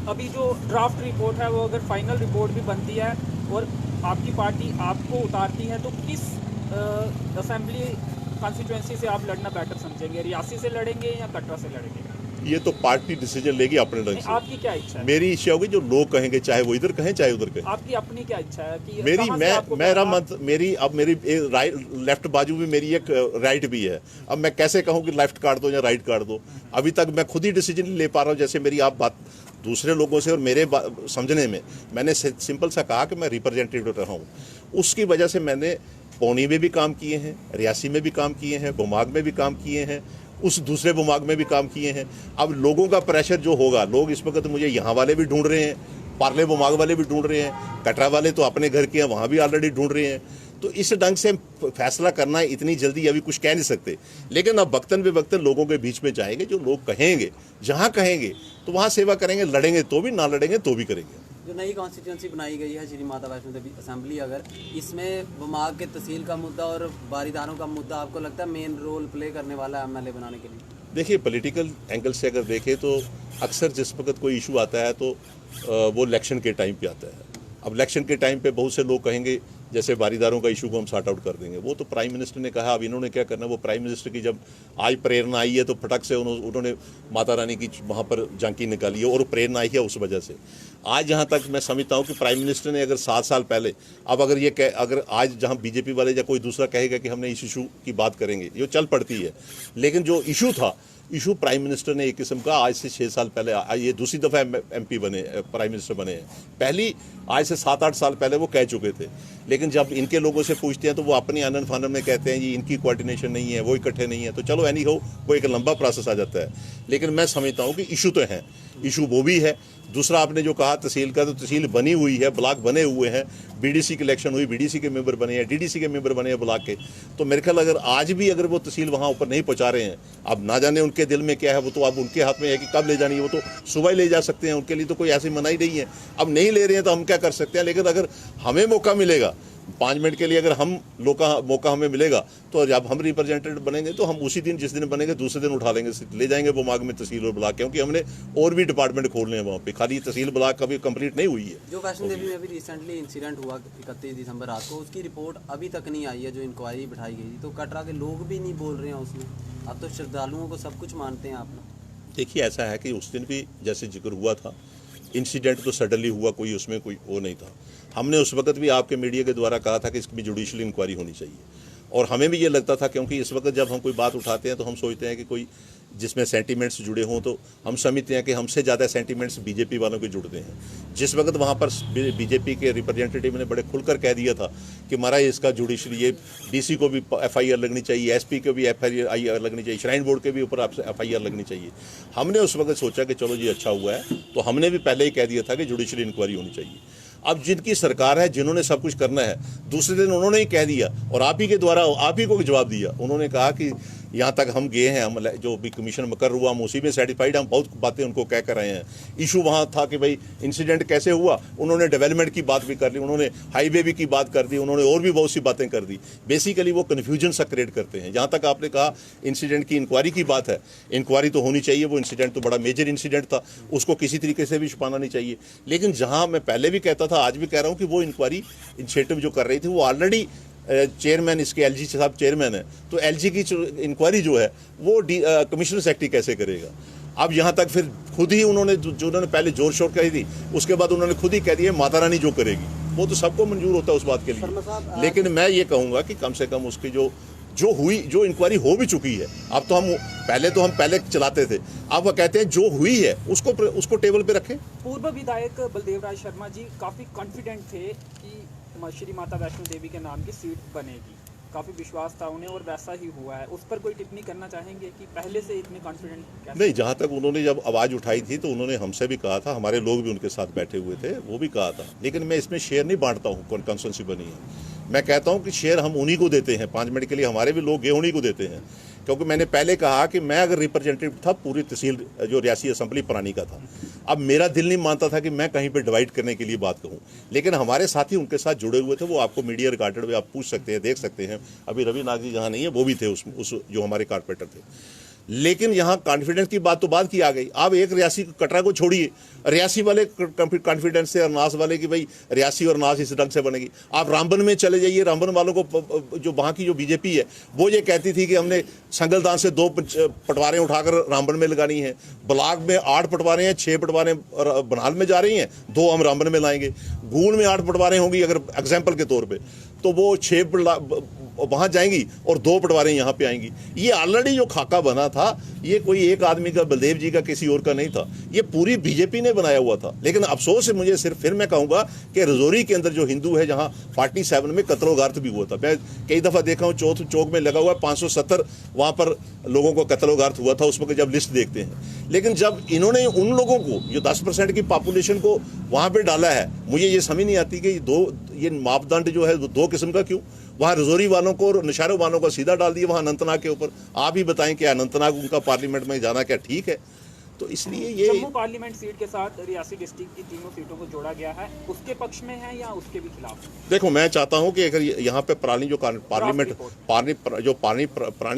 अभी जो ड्राफ्ट रिपोर्ट है वो अगर फाइनल रिपोर्ट भी बनती है और आपकी पार्टी आपको उतारती है तो किस असेंबली कॉन्स्टिट्यूएंसी से आप लड़ना बेटर समझेंगे? रियासी से लड़ेंगे या कटरा से लड़ेंगे? ये तो पार्टी डिसीजन लेगी अपने ढंग से। आपकी क्या इच्छा है? मेरी इच्छा होगी जो लोग कहेंगे, चाहे वो इधर कहें चाहे उधर कहें। आपकी अपनी क्या इच्छा है कि मेरी लेफ्ट बाजू में मेरी एक राइट भी है। अब मैं कैसे कहूँ कि लेफ्ट काट दो या राइट काट दो, अभी तक मैं खुद ही डिसीजन नहीं ले पा रहा हूँ। जैसे मेरी आप बात दूसरे लोगों से और मेरे समझने में मैंने सिंपल सा कहा कि मैं रिप्रेजेंटेटिव रहा हूँ, उसकी वजह से मैंने पौनी में भी काम किए हैं, रियासी में भी काम किए हैं, भुमाक में भी काम किए हैं, उस दूसरे भुमाक में भी काम किए हैं। अब लोगों का प्रेशर जो होगा, लोग इस वक्त मुझे यहाँ वाले भी ढूंढ रहे हैं, पार्ले भुमाक वाले भी ढूंढ रहे हैं, कटरा वाले तो अपने घर के हैं वहाँ भी ऑलरेडी ढूंढ रहे हैं। तो इस ढंग से फैसला करना है, इतनी जल्दी अभी कुछ कह नहीं सकते। लेकिन अब वक्तन बेवक्तन लोगों के बीच में जाएंगे, जो लोग कहेंगे, जहाँ कहेंगे तो वहाँ सेवा करेंगे, लड़ेंगे तो भी, ना लड़ेंगे तो भी करेंगे। जो नई कॉन्स्टिट्यूंसी बनाई गई है श्री माता वैष्णो देवी असेंबली, अगर इसमें भुमाक के तहसील का मुद्दा और बारीदारों का मुद्दा आपको लगता है मेन रोल प्ले करने वाला है एमएलए बनाने के लिए? देखिए, पॉलिटिकल एंगल से अगर देखें तो अक्सर जिस वक्त कोई इशू आता है तो वो इलेक्शन के टाइम पे आता है। अब इलेक्शन के टाइम पे बहुत से लोग कहेंगे जैसे बारीदारों का इशू को हम सॉर्ट आउट कर देंगे, वो तो प्राइम मिनिस्टर ने कहा। अब इन्होंने क्या करना, वो प्राइम मिनिस्टर की जब आज प्रेरणा आई है तो फटक से उन्होंने माता रानी की वहाँ पर झांकी निकाली है और प्रेरणा आई है उस वजह से। आज जहाँ तक मैं समझता हूँ कि प्राइम मिनिस्टर ने अगर 7 साल पहले, अब अगर आज जहाँ बीजेपी वाले या कोई दूसरा कहेगा कि हमने इस इशू की बात करेंगे, ये चल पड़ती है, लेकिन जो इशू था, इशू प्राइम मिनिस्टर ने एक किस्म का आज से 6 साल पहले, ये दूसरी दफ़ा MP बने, प्राइम मिनिस्टर बने हैं। पहली आज से 7-8 साल पहले वो कह चुके थे, लेकिन जब इनके लोगों से पूछते हैं तो वो अपनी आनंद फानन में कहते हैं जी इनकी कोऑर्डिनेशन नहीं है, वो इकट्ठे नहीं है। तो चलो एनी हो, वो एक लंबा प्रोसेस आ जाता है। लेकिन मैं समझता हूँ कि इशू तो है, इशू वो भी है। दूसरा आपने जो कहा तहसील का, तो तहसील बनी हुई है, ब्लॉक बने हुए हैं, BDC की इलेक्शन हुई, BDC के मेंबर बने हैं, DDC के मेंबर बने हैं ब्लॉक के। तो मेरे ख्याल अगर आज भी अगर वो तहसील वहाँ ऊपर नहीं पहुँचा रहे हैं, अब ना जाने उनके दिल में क्या है, वो तो अब उनके हाथ में है कि कब ले जानी है। वो तो सुबह ही ले जा सकते हैं, उनके लिए तो कोई ऐसी मनाही नहीं है। अब नहीं ले रहे हैं तो हम क्या कर सकते हैं, लेकिन अगर हमें मौका मिलेगा 5 मिनट के लिए अगर हम मौका हमें मिलेगा तो जब हम रिप्रेजेंटेटिव बनेंगे तो हम उसी दिन जिस दिन बनेंगे दूसरे दिन उठा लेंगे, ले जाएंगे बुमाग में तहसील और ब्लॉक, क्योंकि हमने और भी डिपार्टमेंट खोलने हैं वहाँ पे, खाली तहसील ब्लॉक कभी कंप्लीट नहीं हुई है। जो वैष्णो देवी में अभी रिसेंटली इंसिडेंट हुआ 31 दिसंबर रात को, उसकी रिपोर्ट अभी तक नहीं आई है, जो इंक्वायरी बिठाई गई थी, तो कटरा के लोग भी नहीं बोल रहे हैं उसमें। अब तो श्रद्धालुओं को सब कुछ मानते हैं आप लोग। देखिए ऐसा है कि उस दिन भी जैसे जिक्र हुआ था, इंसिडेंट तो सडनली हुआ, कोई उसमें कोई वो नहीं था। हमने उस वक्त भी आपके मीडिया के द्वारा कहा था कि इसकी भी जुडिशियल इंक्वायरी होनी चाहिए, और हमें भी ये लगता था, क्योंकि इस वक्त जब हम कोई बात उठाते हैं तो हम सोचते हैं कि कोई जिसमें सेंटीमेंट्स जुड़े हों, तो हम समझते हैं कि हमसे ज़्यादा सेंटीमेंट्स बीजेपी वालों के जुड़ते हैं। जिस वक्त वहाँ पर बीजेपी के रिप्रेजेंटेटिव ने बड़े खुलकर कह दिया था कि महाराज इसका जुडिशरी, ये डीसी को भी FIR लगनी चाहिए, SP को भी FIR लगनी चाहिए, श्राइन बोर्ड के भी ऊपर FIR लगनी चाहिए, हमने उस वक्त सोचा कि चलो जी अच्छा हुआ है, तो हमने भी पहले ही कह दिया था कि जुडिशरी इंक्वायरी होनी चाहिए। अब जिनकी सरकार है, जिन्होंने सब कुछ करना है, दूसरे दिन उन्होंने ही कह दिया और आप ही के द्वारा आप ही को जवाब दिया। उन्होंने कहा कि यहाँ तक हम गए हैं, हम जो भी कमीशन मुकर हुआ हम उसी में सेटिस्फाइड, हम बहुत बातें उनको कह कर आए हैं। इशू वहाँ था कि भाई इंसिडेंट कैसे हुआ, उन्होंने डेवलपमेंट की बात भी कर ली, उन्होंने हाईवे भी की बात कर दी, उन्होंने और भी बहुत सी बातें कर दी। बेसिकली वो कन्फ्यूजन सा क्रिएट करते हैं। जहाँ तक आपने कहा इंसिडेंट की इंक्वायरी की बात है, इंक्वायरी तो होनी चाहिए, वो इंसिडेंट तो बड़ा मेजर इंसिडेंट था, उसको किसी तरीके से भी छुपाना नहीं चाहिए। लेकिन जहाँ मैं पहले भी कहता था, आज भी कह रहा हूँ कि वो इंक्वायरी इनिशिएटिव जो कर रही थी वो ऑलरेडी चेयरमैन इसके LG साहब चेयरमैन है, तो LG की इंक्वायरी जो है वो कमिश्नर सेक्रेटरी कैसे करेगा। अब यहाँ तक फिर खुद ही उन्होंने जो उन्होंने पहले जोर शोर कही थी, उसके बाद उन्होंने खुद ही कह दिया माता रानी जो करेगी, वो तो सबको मंजूर होता है उस बात के लिए। लेकिन मैं ये कहूँगा कि कम से कम उसकी जो इंक्वायरी हो भी चुकी है, अब तो हम पहले चलाते थे, अब वो कहते हैं जो हुई है उसको टेबल पे रखें। पूर्व विधायक बलदेव राज शर्मा जी काफ़ी कॉन्फिडेंट थे कि श्री माता वैष्णो देवी के नाम की सीट बनेगी, काफ़ी विश्वास था उन्हें और वैसा ही हुआ है। उस पर कोई टिप्पणी करना चाहेंगे कि पहले से इतने कॉन्फिडेंट? नहीं, जहाँ तक उन्होंने जब आवाज़ उठाई थी तो उन्होंने हमसे भी कहा था, हमारे लोग भी उनके साथ बैठे हुए थे, वो भी कहा था। लेकिन मैं इसमें शेयर नहीं बांटता हूँ, कॉन्स्टिट्यूंसी बनी है, मैं कहता हूँ कि शेयर हम उन्हीं को देते हैं, 5 मिनट के लिए हमारे भी लोग ये उन्हीं को देते हैं। क्योंकि मैंने पहले कहा कि मैं अगर रिप्रेजेंटेटिव था पूरी तहसील जो रियासी असम्बली पुरानी का था, अब मेरा दिल नहीं मानता था कि मैं कहीं पे डिवाइड करने के लिए बात कहूँ। लेकिन हमारे साथी उनके साथ जुड़े हुए थे, वो आपको मीडिया रिकॉर्डेड में आप पूछ सकते हैं, देख सकते हैं। अभी रवि नाग जी जहाँ नहीं है वो भी थे उस जो हमारे कारपोरेटर थे। लेकिन यहाँ कॉन्फिडेंस की बात तो बात की आ गई। अब एक रियासी कटरा को छोड़िए, रियासी वाले कॉन्फिडेंस से अरनास वाले की भाई रियासी और अरनास इस ढंग से बनेगी। आप रामबन में चले जाइए, रामबन वालों को जो वहाँ की जो बीजेपी है वो ये कहती थी कि हमने संगलदान से 2 पटवारें उठाकर रामबन में लगानी है, ब्लॉक में 8 पटवारें हैं, 6 पटवारें बनाल में जा रही हैं, 2 हम रामबन में लाएंगे। गूल में 8 पटवारें होंगी अगर एग्जाम्पल के तौर पर, तो वो 6 वहाँ जाएंगी और 2 पटवारें यहाँ पे आएंगी। ये ऑलरेडी जो खाका बना था, ये कोई एक आदमी का, बलदेव जी का, किसी और का नहीं था, ये पूरी बीजेपी ने बनाया हुआ था। लेकिन अफसोस है मुझे, सिर्फ फिर मैं कहूँगा कि रजौरी के अंदर जो हिंदू है, जहाँ 47 में कत्लोगार्थ भी हुआ था, मैं कई दफ़ा देखा हूँ, चौथ चौक में लगा हुआ है, 570 वहाँ पर लोगों को कत्लोगार्थ हुआ था उस वक्त जब लिस्ट देखते हैं। लेकिन जब इन्होंने उन लोगों को जो 10% की पॉपुलेशन को वहाँ पर डाला है, मुझे ये समझ नहीं आती कि ये मापदंड जो है 2 किस्म का क्यों। वहाँ रजौरी वालों को और नशारों वालों को सीधा डाल दिया वहाँ अनंतनाग के ऊपर। आप ही बताएं कि अनंतनाग उनका पार्लियामेंट में जाना क्या ठीक है? तो इसलिए ये जम्मू पार्लियामेंट सीट के साथ रियासी डिस्ट्रिक्ट की तीनों सीटों को जोड़ा गया है, उसके पक्ष में है या उसके भी खिलाफ? देखो, मैं चाहता हूं कि अगर यहाँ पे पुरानी जो पुरानी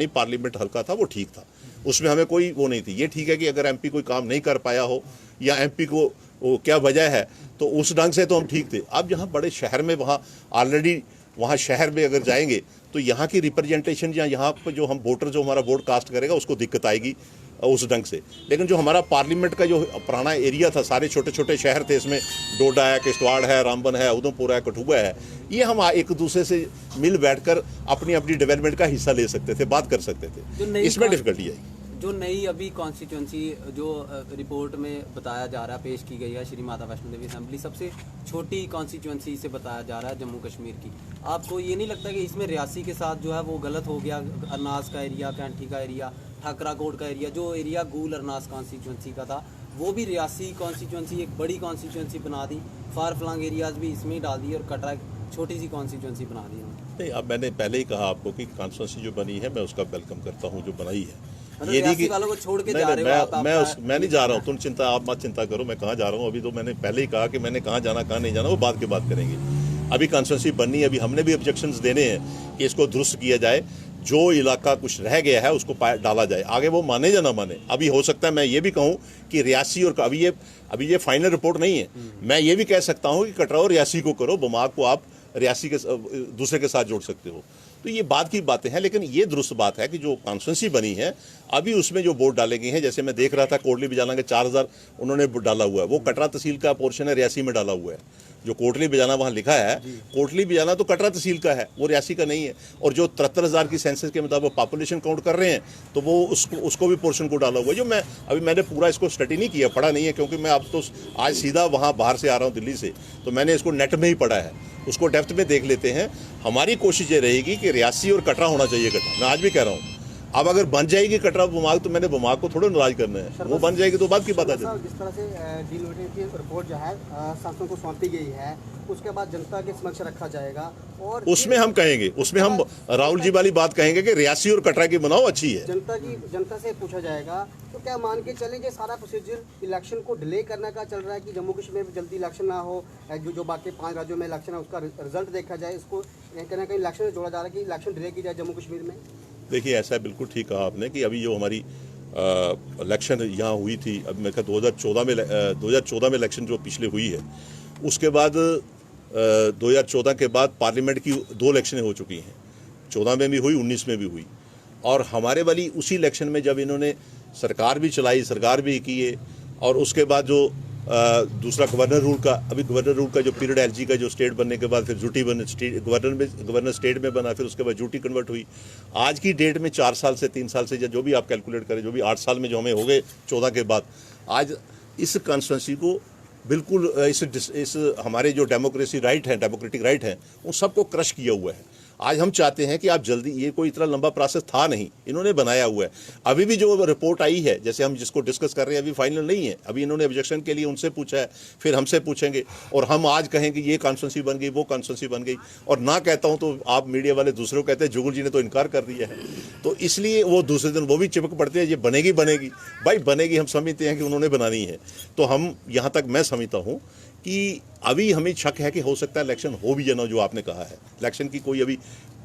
पार्लियामेंट हल्का था वो ठीक था, उसमें हमें कोई वो नहीं थी। ये ठीक है कि अगर MP कोई काम नहीं कर पाया हो या MP को वो क्या वजह है, तो उस ढंग से तो हम ठीक थे। अब यहाँ बड़े शहर में वहाँ ऑलरेडी वहाँ शहर में अगर जाएंगे तो यहाँ की रिप्रेजेंटेशन या यहाँ पर जो हम वोटर जो हमारा वोट कास्ट करेगा उसको दिक्कत आएगी उस ढंग से। लेकिन जो हमारा पार्लियामेंट का जो पुराना एरिया था, सारे छोटे छोटे शहर थे, इसमें डोडा है, किश्तवाड़ है, रामबन है, उधमपुर है, कठुआ है, ये हम एक दूसरे से मिल बैठकर अपनी अपनी डेवलपमेंट का हिस्सा ले सकते थे, बात कर सकते थे। इसमें डिफिकल्टी आई। जो नई अभी कॉन्स्टिट्यूंसी जो रिपोर्ट में बताया जा रहा है, पेश की गई है श्री माता वैष्णो देवी असेंबली, सबसे छोटी कॉन्स्टिट्यूंसी से बताया जा रहा है जम्मू कश्मीर की। आपको ये नहीं लगता कि इसमें रियासी के साथ जो है वो गलत हो गया? अरनास का एरिया, कैंठी का एरिया, ठाकरा कोट का एरिया, जो एरिया गूल अरनास कॉन्स्टिट्यूंसी का था, वो भी रियासी कॉन्स्टिट्यूंसी एक बड़ी कॉन्स्टिट्यूंसी बना दी, फार फ्लंग एरियाज भी इसमें ही डाल दिए और कटरा छोटी सी कॉन्स्टिट्यूंसी बना दी। नहीं, अब मैंने पहले ही कहा आपको कि कॉन्स्टिट्यूंसी जो बनी है मैं उसका वेलकम करता हूँ, जो बनाई है। ये नहीं कि वालों को छोड़ के जा रहे हो मैं नहीं जा रहा हूँ, आप मत चिंता करो मैं कहाँ जा रहा हूँ। अभी तो मैंने पहले ही कहा कि मैंने कहाँ जाना कहाँ नहीं जाना वो बात के बात करेंगे। अभी कॉन्स्टिट्यूंसी बननी है, अभी हमने भी ऑब्जेक्शंस देने हैं कि इसको दुरुस्त किया जाए, जो इलाका कुछ रह गया है उसको डाला जाए, आगे वो माने या ना माने। अभी हो सकता है मैं ये भी कहूँ कि रियासी और अभी ये फाइनल रिपोर्ट नहीं है, मैं ये भी कह सकता हूँ कि कटरा और रियासी को करो, बमाक को आप रियासी के दूसरे के साथ जोड़ सकते हो। तो ये बात की बातें हैं, लेकिन ये दुरुस्त बात है कि जो कॉन्स्टिट्यूंसी बनी है अभी उसमें जो वोट डाले गए हैं, जैसे मैं देख रहा था कोटली बिजाना के 4000 उन्होंने डाला हुआ है, वो कटरा तहसील का पोर्शन है, रियासी में डाला हुआ है। जो कोटली बिजाना वहाँ लिखा है, कोटली बिजाना तो कटरा तहसील का है, वो रियासी का नहीं है। और जो 73,000 की सेंसस के मुताबिक पॉपुलेशन काउंट कर रहे हैं, तो वो उसको भी पोर्शन को डाला हुआ है। जो मैंने पूरा इसको स्टडी नहीं किया, पढ़ा नहीं है, क्योंकि मैं अब तो आज सीधा वहाँ बाहर से आ रहा हूँ दिल्ली से, तो मैंने इसको नेट में ही पढ़ा है, उसको डेप्थ में देख लेते हैं। हमारी कोशिश ये रहेगी कि रियासी और कटरा होना चाहिए कटरा, मैं आज भी कह रहा हूँ। अब अगर बन जाएगी कटरा बमाक, तो मैंने बमाक को थोड़ा नाराज करना है, वो बन जाएगी तो बात की बात आ जाएगी। जिस तरह से डिलिमिटेशन की रिपोर्ट जो है सांसदों को सौंपी गई है, उसके बाद जनता के समक्ष रखा जाएगा, और उसमें हम कहेंगे, उसमें हम राहुल जी वाली बात कहेंगे कि रियासी और कटरा की बनाओ अच्छी है। जनता से पूछा जाएगा। तो क्या मान के चलें कि सारा प्रोसीजर इलेक्शन को डिले करने का चल रहा है कि जम्मू कश्मीर में जल्दी इलेक्शन ना हो, जो बाकी 5 राज्यों में इलेक्शन है उसका रिजल्ट देखा जाए, इसको कहीं ना कहीं इलेक्शन से जोड़ा जा रहा है कि इलेक्शन डिले की जाए जम्मू कश्मीर में? देखिए, ऐसा है, बिल्कुल ठीक कहा आपने कि अभी जो हमारी इलेक्शन यहाँ हुई थी, अब मैं कहता 2014 में इलेक्शन जो पिछले हुई है, उसके बाद 2014 के बाद पार्लियामेंट की 2 इलेक्शनें हो चुकी हैं, 14 में भी हुई, 19 में भी हुई। और हमारे वाली उसी इलेक्शन में जब इन्होंने सरकार भी चलाई, सरकार भी की है, और उसके बाद जो दूसरा गवर्नर रूल का, अभी गवर्नर रूल का जो पीरियड एलजी का जो स्टेट बनने के बाद फिर ड्यूटी बने, गवर्नर स्टेट में बना, फिर उसके बाद ड्यूटी कन्वर्ट हुई। आज की डेट में 4 साल से 3 साल से या जो भी आप कैलकुलेट करें, जो भी 8 साल में जो हमें हो गए 14 के बाद, आज इस कॉन्स्टिट्यूंसी को बिल्कुल इस हमारे जो डेमोक्रेटिक राइट हैं उन सबको क्रश किया हुआ है। आज हम चाहते हैं कि आप जल्दी, ये कोई इतना लंबा प्रोसेस था नहीं, इन्होंने बनाया हुआ है। अभी भी जो रिपोर्ट आई है, जैसे हम जिसको डिस्कस कर रहे हैं, अभी फाइनल नहीं है, अभी इन्होंने ऑब्जेक्शन के लिए उनसे पूछा है, फिर हमसे पूछेंगे, और हम आज कहें कि ये कॉन्स्टिट्यूंसी बन गई, वो कॉन्स्टिट्यूंसी बन गई, और ना कहता हूं तो आप मीडिया वाले दूसरों को कहते हैं जुगल जी ने तो इनकार कर दिया है, तो इसलिए वो दूसरे दिन वो भी चिपक पड़ते हैं, ये बनेगी भाई बनेगी, हम समझते हैं कि उन्होंने बनानी है। तो हम यहाँ तक मैं समझता हूँ कि अभी हमें शक है कि हो सकता है इलेक्शन हो भी या ना, जो आपने कहा है इलेक्शन की कोई अभी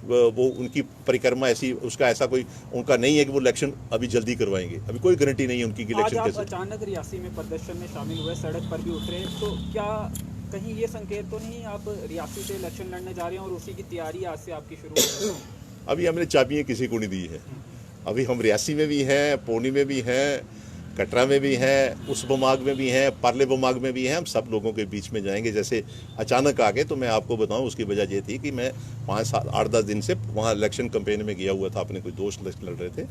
वो उनकी परिक्रमा ऐसी, उसका ऐसा कोई उनका नहीं है कि वो इलेक्शन अभी जल्दी करवाएंगे, अभी कोई गारंटी नहीं है उनकी इलेक्शन कैसे। अचानक रियासी में प्रदर्शन में शामिल हुए, सड़क पर भी उतरे, तो क्या कहीं ये संकेत तो नहीं आप रियासी से इलेक्शन लड़ने जा रहे हैं और उसी की तैयारी आज से आपकी शुरू हो रही है? अभी हमने चाबियाँ किसी को नहीं दी है, अभी हम रियासी में भी हैं, पौनी में भी हैं, कटरा में भी हैं, उस बमाग में भी हैं, पार्ले बमाग में भी हैं, हम सब लोगों के बीच में जाएंगे। जैसे अचानक आ गए, तो मैं आपको बताऊं उसकी वजह ये थी कि मैं 5-8-10 दिन से वहाँ इलेक्शन कैंपेन में गया हुआ था, अपने कोई दोस्त लड़ रहे थे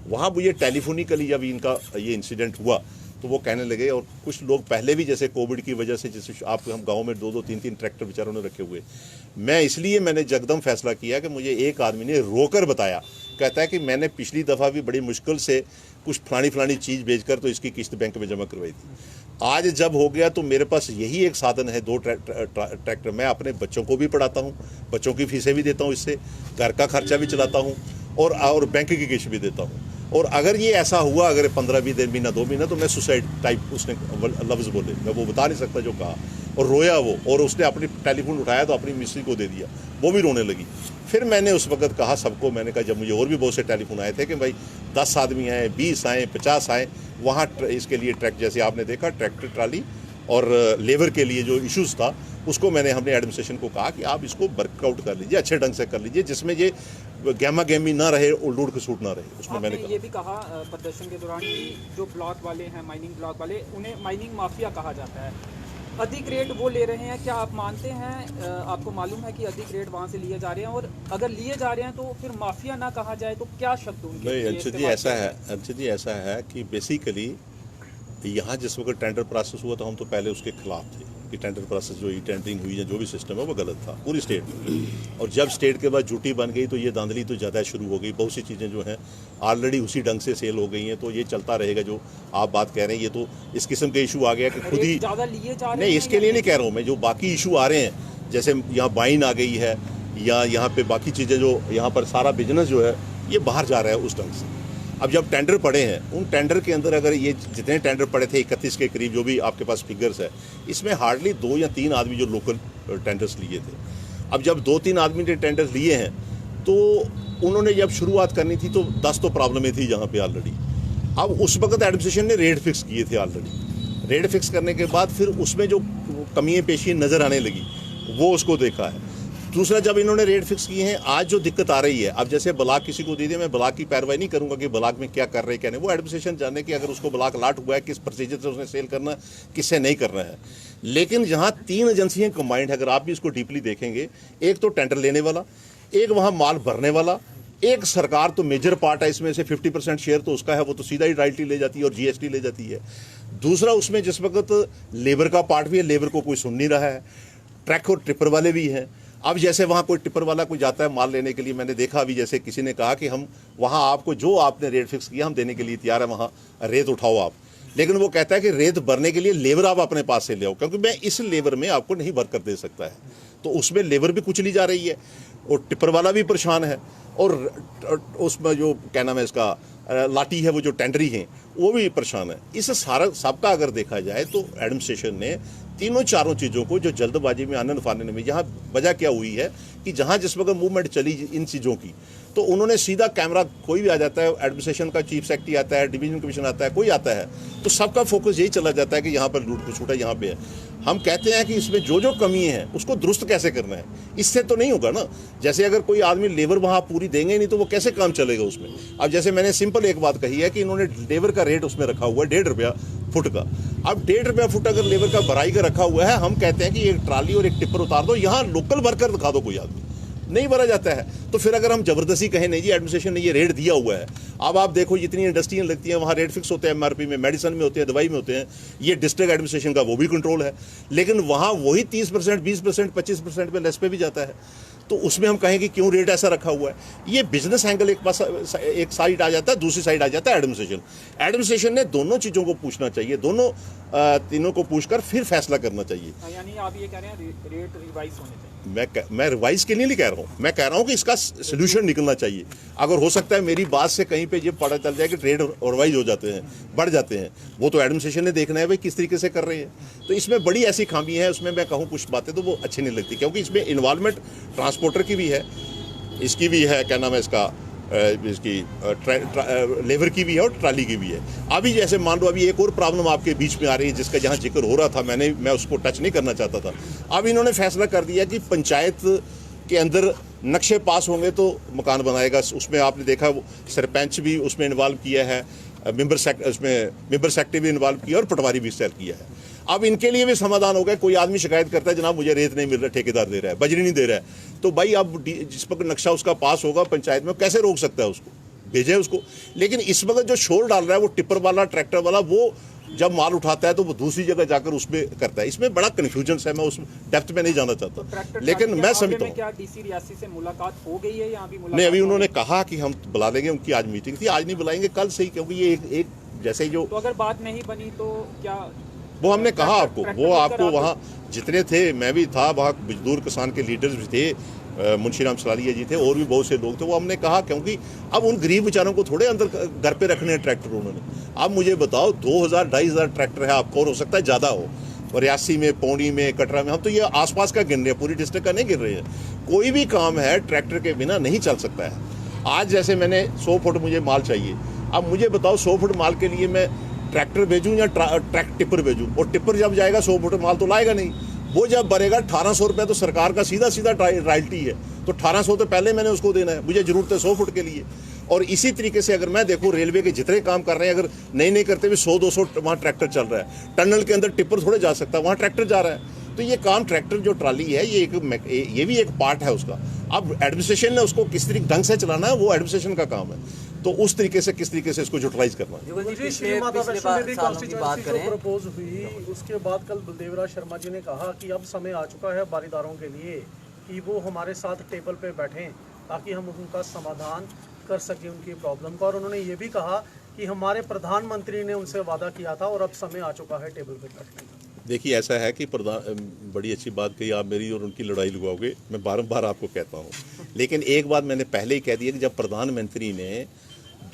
वहाँ। मुझे टेलीफोनिकली जब इनका ये इंसिडेंट हुआ तो वो कहने लगे, और कुछ लोग पहले भी जैसे कोविड की वजह से, जैसे आप हम गाँव में 2-2 3-3 ट्रैक्टर बेचारों ने रखे हुए, मैंने जगदम फैसला किया कि मुझे एक आदमी ने रोकर बताया, कहता है कि मैंने पिछली दफ़ा भी बड़ी मुश्किल से कुछ फलानी चीज़ बेचकर तो इसकी किस्त बैंक में जमा करवाई थी। आज जब हो गया तो मेरे पास यही एक साधन है, 2 ट्रैक्टर। मैं अपने बच्चों को भी पढ़ाता हूँ, बच्चों की फीसें भी देता हूँ, इससे घर का खर्चा भी चलाता हूँ, और बैंक की किस्त भी देता हूँ। और अगर ये ऐसा हुआ, अगर 15-20 दिन, महीना 2 महीना, तो मैं सुसाइड टाइप, उसने लफ्ज़ बोले, मैं वो बता नहीं सकता जो कहा, और रोया वो, और उसने अपनी टेलीफोन उठाया तो अपनी मिस्री को दे दिया, वो भी रोने लगी। फिर मैंने उस वक्त कहा सबको, मैंने कहा, जब मुझे और भी बहुत से टेलीफोन आए थे कि भाई 10 आदमी आए, 20 आए, 50 आए, वहाँ इसके लिए जैसे आपने देखा ट्रैक्टर ट्राली और लेबर के लिए जो इश्यूज़ था, उसको हमने एडमिनिस्ट्रेशन को कहा कि आप इसको वर्कआउट कर लीजिए, अच्छे ढंग से कर लीजिए, जिसमें ये गहमा गहमी ना रहे और लूट खसूट ना रहे। उसमें मैंने ये भी कहा प्रदर्शन के दौरान कि जो ब्लॉक वाले हैं, माइनिंग ब्लॉक वाले, उन्हें माइनिंग माफिया कहा जाता है, अधिक रेट वो ले रहे हैं। क्या आप मानते हैं, आपको मालूम है कि अधिक रेट वहाँ से लिए जा रहे हैं, और अगर लिए जा रहे हैं तो फिर माफिया ना कहा जाए तो क्या शब्द उनके? नहीं अंशुल जी, ऐसा है कि बेसिकली यहाँ जिस वक्त टेंडर प्रोसेस हुआ तो हम तो पहले उसके खिलाफ थे कि टेंडर प्रोसेस जो टेंडरिंग हुई है, जो भी सिस्टम है वो गलत था पूरी स्टेट में। और जब स्टेट के बाद ड्यूटी बन गई तो ये धांधली तो ज़्यादा शुरू हो गई, बहुत सी चीज़ें जो हैं ऑलरेडी उसी ढंग से सेल हो गई हैं, तो ये चलता रहेगा। जो आप बात कह रहे हैं, ये तो इस किस्म के इशू आ गया कि खुद ही ज़्यादा लिए जा रहे हैं। नहीं, इसके लिए नहीं कह रहा हूँ मैं, जो बाकी इशू आ रहे हैं, जैसे यहाँ बाइन आ गई है, या यहाँ पे बाकी चीज़ें, जो यहाँ पर सारा बिजनेस जो है ये बाहर जा रहा है उस ढंग से। अब जब टेंडर पड़े हैं, उन टेंडर के अंदर अगर ये जितने टेंडर पड़े थे 31 के करीब, जो भी आपके पास फिगर्स है, इसमें हार्डली 2 या 3 आदमी जो लोकल टेंडर्स लिए थे। अब जब 2-3 आदमी ने टेंडर लिए हैं तो उन्होंने जब शुरुआत करनी थी तो 10 तो प्रॉब्लमें थी यहाँ पे ऑलरेडी। अब उस वक्त एडमिनिस्ट्रेशन ने रेट फिक्स किए थे ऑलरेडी। रेट फिक्स करने के बाद फिर उसमें जो कमियाँ पेशियाँ नज़र आने लगी वो उसको देखा है। दूसरा, जब इन्होंने रेट फिक्स किए हैं, आज जो दिक्कत आ रही है, अब जैसे ब्लॉक किसी को दे दिया, मैं ब्लॉक की पैरवाई नहीं करूंगा कि ब्लॉक में क्या कर रहे हैं क्या नहीं, वो एडमिनिस्ट्रेशन जाने कि अगर उसको ब्लॉक अलाट हुआ है किस प्रोसीजर से उसने सेल करना, किससे नहीं करना है। लेकिन जहाँ 3 एजेंसियाँ कंबाइंड है, अगर आप भी इसको डीपली देखेंगे, एक तो टेंडर लेने वाला, एक वहाँ माल भरने वाला, एक सरकार तो मेजर पार्ट है इसमें से 50% शेयर तो उसका है, वो तो सीधा ही रॉयल्टी ले जाती है और जीएसटी ले जाती है। दूसरा, उसमें जिस वक्त लेबर का पार्ट भी है, लेबर को कोई सुन नहीं रहा है, ट्रक और टिपर वाले भी हैं। अब जैसे वहाँ कोई टिपर वाला कोई जाता है माल लेने के लिए, मैंने देखा अभी जैसे किसी ने कहा कि हम वहाँ आपको जो आपने रेट फिक्स किया हम देने के लिए तैयार है, वहाँ रेत उठाओ आप। लेकिन वो कहता है कि रेत भरने के लिए लेबर आप अपने पास से ले आओ, क्योंकि मैं इस लेबर में आपको नहीं भर कर दे सकता है। तो उसमें लेबर भी कुछ ली जा रही है और टिपर वाला भी परेशान है, और उसमें जो क्या नाम है इसका लाठी है, वो जो टेंडरी हैं वो भी परेशान है। इस सारा सबका अगर देखा जाए तो एडमिनिस्ट्रेशन ने तीनों चारों चीज़ों को जो जल्दबाजी में आनंद फानने में, यहाँ वजह क्या हुई है कि जहाँ जिस वक्त मूवमेंट चली इन चीज़ों की, तो उन्होंने सीधा कैमरा, कोई भी आ जाता है, एडमिनिस्ट्रेशन का चीफ सेक्रेटरी आता है, डिवीजन कमीशन आता है, कोई आता है, तो सबका फोकस यही चला जाता है कि यहाँ पर लूट खसुट है, यहाँ पे है। हम कहते हैं कि इसमें जो जो कमी है उसको दुरुस्त कैसे करना है, इससे तो नहीं होगा ना। जैसे अगर कोई आदमी लेबर वहाँ पूरी देंगे नहीं तो वो कैसे काम चलेगा उसमें। अब जैसे मैंने सिंपल एक बात कही है कि इन्होंने लेबर का रेट उसमें रखा हुआ है 1.5 रुपया फुट का। अब 1.5 रुपया फुट अगर लेबर का भराई का रखा हुआ है, हम कहते हैं कि एक ट्राली और एक टिप्पर उतार दो, यहाँ लोकल वर्कर दिखा दो, कोई आदमी नहीं भरा जाता है। तो फिर अगर हम जबरदस्ती कहें नहीं जी एडमिनिस्ट्रेशन ने ये रेट दिया हुआ है, अब आप देखो जितनी इंडस्ट्रियाँ लगती हैं वहाँ रेट फिक्स होते हैं, एमआरपी में, मेडिसिन में होते हैं, दवाई में होते हैं, ये डिस्ट्रिक्ट एडमिनिस्ट्रेशन का वो भी कंट्रोल है। लेकिन वहाँ वही 30%, 20%, 25% पे लेस पे भी जाता है। तो उसमें हम कहें कि क्यों रेट ऐसा रखा हुआ है। ये बिजनेस एंगल एक पास एक साइड आ जाता है, दूसरी साइड आ जाता है एडमिनिस्ट्रेशन। एडमिनिस्ट्रेशन ने दोनों चीज़ों को पूछना चाहिए, दोनों तीनों को पूछकर फिर फैसला करना चाहिए। यानी आप ये कह रहे हैं रेट रिवाइज होने चाहिए। मैं रिवाइज के लिए नहीं कह रहा हूँ, मैं कह रहा हूँ कि इसका सोल्यूशन निकलना चाहिए। अगर हो सकता है मेरी बात से कहीं पे ये पता चल जाए कि ट्रेड रिवाइज हो जाते हैं, बढ़ जाते हैं, वो तो एडमिनिस्ट्रेशन ने देखना है भाई किस तरीके से कर रहे हैं। तो इसमें बड़ी ऐसी खामी है, उसमें मैं कहूँ कुछ बातें तो वो अच्छी नहीं लगती, क्योंकि इसमें इन्वॉल्वमेंट ट्रांसपोर्टर की भी है, इसकी भी है, क्या नाम है इसका, इसकी लेबर की भी है और ट्राली की भी है। अभी जैसे मान लो अभी एक और प्रॉब्लम आपके बीच में आ रही है जिसका जहाँ जिक्र हो रहा था, मैं उसको टच नहीं करना चाहता था। अब इन्होंने फैसला कर दिया कि पंचायत के अंदर नक्शे पास होंगे तो मकान बनाएगा। उसमें आपने देखा सरपंच भी उसमें इन्वॉल्व किया है, मेंबर सेक्रेटरी भी इन्वॉल्व किया और पटवारी भी सेल किया है। अब इनके लिए भी समाधान हो गया। कोई आदमी शिकायत करता है जनाब मुझे रेत नहीं मिल रहा, ठेकेदार दे रहा है, बजरी नहीं दे रहा है, तो भाई अब जिस पर नक्शा उसका पास होगा पंचायत में, कैसे रोक सकता है उसको, भेजे उसको। लेकिन इस वक्त जो शोर डाल रहा है वो टिप्पर वाला, ट्रैक्टर वाला, वो जब माल उठाता है तो वो दूसरी जगह जाकर उसमें करता है। इसमें बड़ा कन्फ्यूजन है, मैं उस डेप्थ में नहीं जाना चाहता, लेकिन मैं समझता हूँ। क्या डीसी रियासी से मुलाकात हो गई है या अभी मुलाकात नहीं, अभी उन्होंने कहा कि हम बुला लेंगे, उनकी आज मीटिंग थी, आज नहीं बुलाएंगे कल सही, क्योंकि ये एक जैसे जो, तो अगर बात नहीं बनी तो क्या, वो हमने कहा आपको, वो आपको वहाँ जितने थे, मैं भी था वहाँ, मजदूर किसान के लीडर्स भी थे, मुंशी राम सलालिया जी थे और भी बहुत से लोग थे, वो हमने कहा, क्योंकि अब उन गरीब बेचारों को थोड़े अंदर घर पे रखने हैं ट्रैक्टर उन्होंने। अब मुझे बताओ 2000-2500 ट्रैक्टर है आपको, और हो सकता है ज़्यादा हो, और रियासी में, पौड़ी में, कटरा में, हम तो ये आसपास का गिन रहे हैं, पूरी डिस्ट्रिक्ट का नहीं गिन रहे हैं। कोई भी काम है ट्रैक्टर के बिना नहीं चल सकता है। आज जैसे मैंने 100 फुट मुझे माल चाहिए, अब मुझे बताओ 100 फुट माल के लिए मैं ट्रैक्टर भेजूँ या टिप्पर भेजूँ, और टिप्पर जब जाएगा 100 फुट माल तो लाएगा नहीं, वो जब भरेगा 1800 रुपये तो सरकार का सीधा रॉयल्टी है, तो 1800 तो पहले मैंने उसको देना है, मुझे जरूरत है 100 फुट के लिए। और इसी तरीके से अगर मैं देखूँ रेलवे के जितने काम कर रहे हैं, अगर नहीं करते भी 100-200 वहाँ ट्रैक्टर चल रहा है, टनल के अंदर टिप्पर थोड़े जा सकता है, वहाँ ट्रैक्टर जा रहा है। तो ये काम ट्रैक्टर जो ट्राली है ये भी एक पार्ट है उसका। अब एडमिनिस्ट्रेशन ने उसको किस तरीके ढंग से चलाना है, वो एडमिनिस्ट्रेशन का काम है। तो उस तरीके से किस तरीके से इसको यूटिलाइज करना है। श्री माता वैष्णो देवी कॉन्स्टिट्यूएंसी जो प्रपोज हुई, उसके बाद कल बलदेवराज शर्मा जी ने कहा कि अब समय आ चुका है बारीदारों के लिए कि वो हमारे साथ टेबल पे बैठें ताकि हम उनका समाधान कर सकें उनकी प्रॉब्लम का। और उन्होंने ये भी कहा कि हमारे प्रधानमंत्री ने उनसे वादा किया था और अब समय आ चुका है टेबल पे बैठने का। देखिए ऐसा है कि बड़ी अच्छी बात कही आप, मेरी और उनकी लड़ाई लगवाओगे, मैं बारंबार आपको कहता हूँ। लेकिन एक बात मैंने पहले ही कह दी है कि जब प्रधानमंत्री ने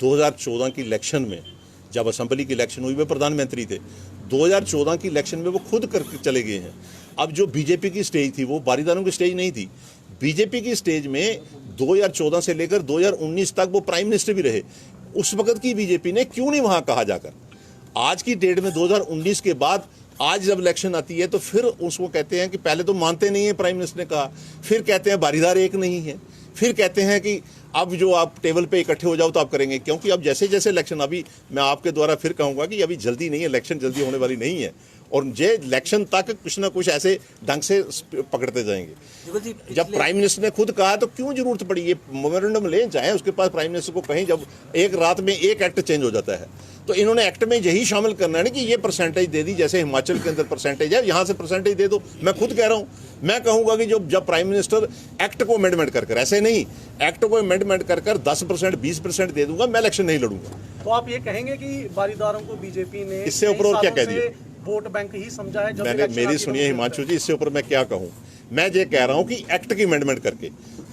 2014 की इलेक्शन में, जब असेंबली की इलेक्शन हुई, वे प्रधानमंत्री थे, 2014 की इलेक्शन में वो खुद कर चले गए हैं। अब जो बीजेपी की स्टेज थी वो बारीदारों की स्टेज नहीं थी। बीजेपी की स्टेज में 2014 से लेकर 2019 तक वो प्राइम मिनिस्टर भी रहे। उस वक्त की बीजेपी ने क्यों नहीं वहां कहा जाकर, आज की डेट में 2019 के बाद आज जब इलेक्शन आती है तो फिर उसको कहते हैं कि पहले तो मानते नहीं है प्राइम मिनिस्टर ने कहा, फिर कहते हैं बारीदार एक नहीं है, फिर कहते हैं कि अब जो आप टेबल पे इकट्ठे हो जाओ तो आप करेंगे। क्योंकि अब जैसे जैसे इलेक्शन, अभी मैं आपके द्वारा फिर कहूंगा कि अभी जल्दी नहीं है, इलेक्शन जल्दी होने वाली नहीं है और जे इलेक्शन तक कुछ ना कुछ ऐसे ढंग से पकड़ते जाएंगे। जब प्राइम मिनिस्टर ने खुद कहा तो क्यों जरूरत पड़ी, ये मेमोरेंडम ले जाएं उसके पास प्राइम मिनिस्टर को कहें, जब एक रात में एक एक्ट चेंज हो जाता है तो इन्होंने एक्ट में यही शामिल करना है ना कि ये परसेंटेज दे दी, जैसे हिमाचल के अंदर परसेंटेज है यहाँ से परसेंटेज दे दो। मैं खुद कह रहा हूँ, मैं कहूँगा कि जब प्राइम मिनिस्टर एक्ट को अमेंडमेंट कर ऐसे नहीं, एक्ट को अमेंडमेंट कर 10% 20% दे दूंगा, मैं इलेक्शन नहीं लड़ूंगा। तो आप ये कहेंगे कि बारीदारों को बीजेपी ने इससे ऊपर और क्या कह दिया, वोट बैंक ही समझा है? जब मैंने मेरी सुनिए हिमांशु जी, इससे ऊपर मैं क्या कहूँ। मैं ये कह रहा हूँ कि एक्ट की अमेंडमेंट करके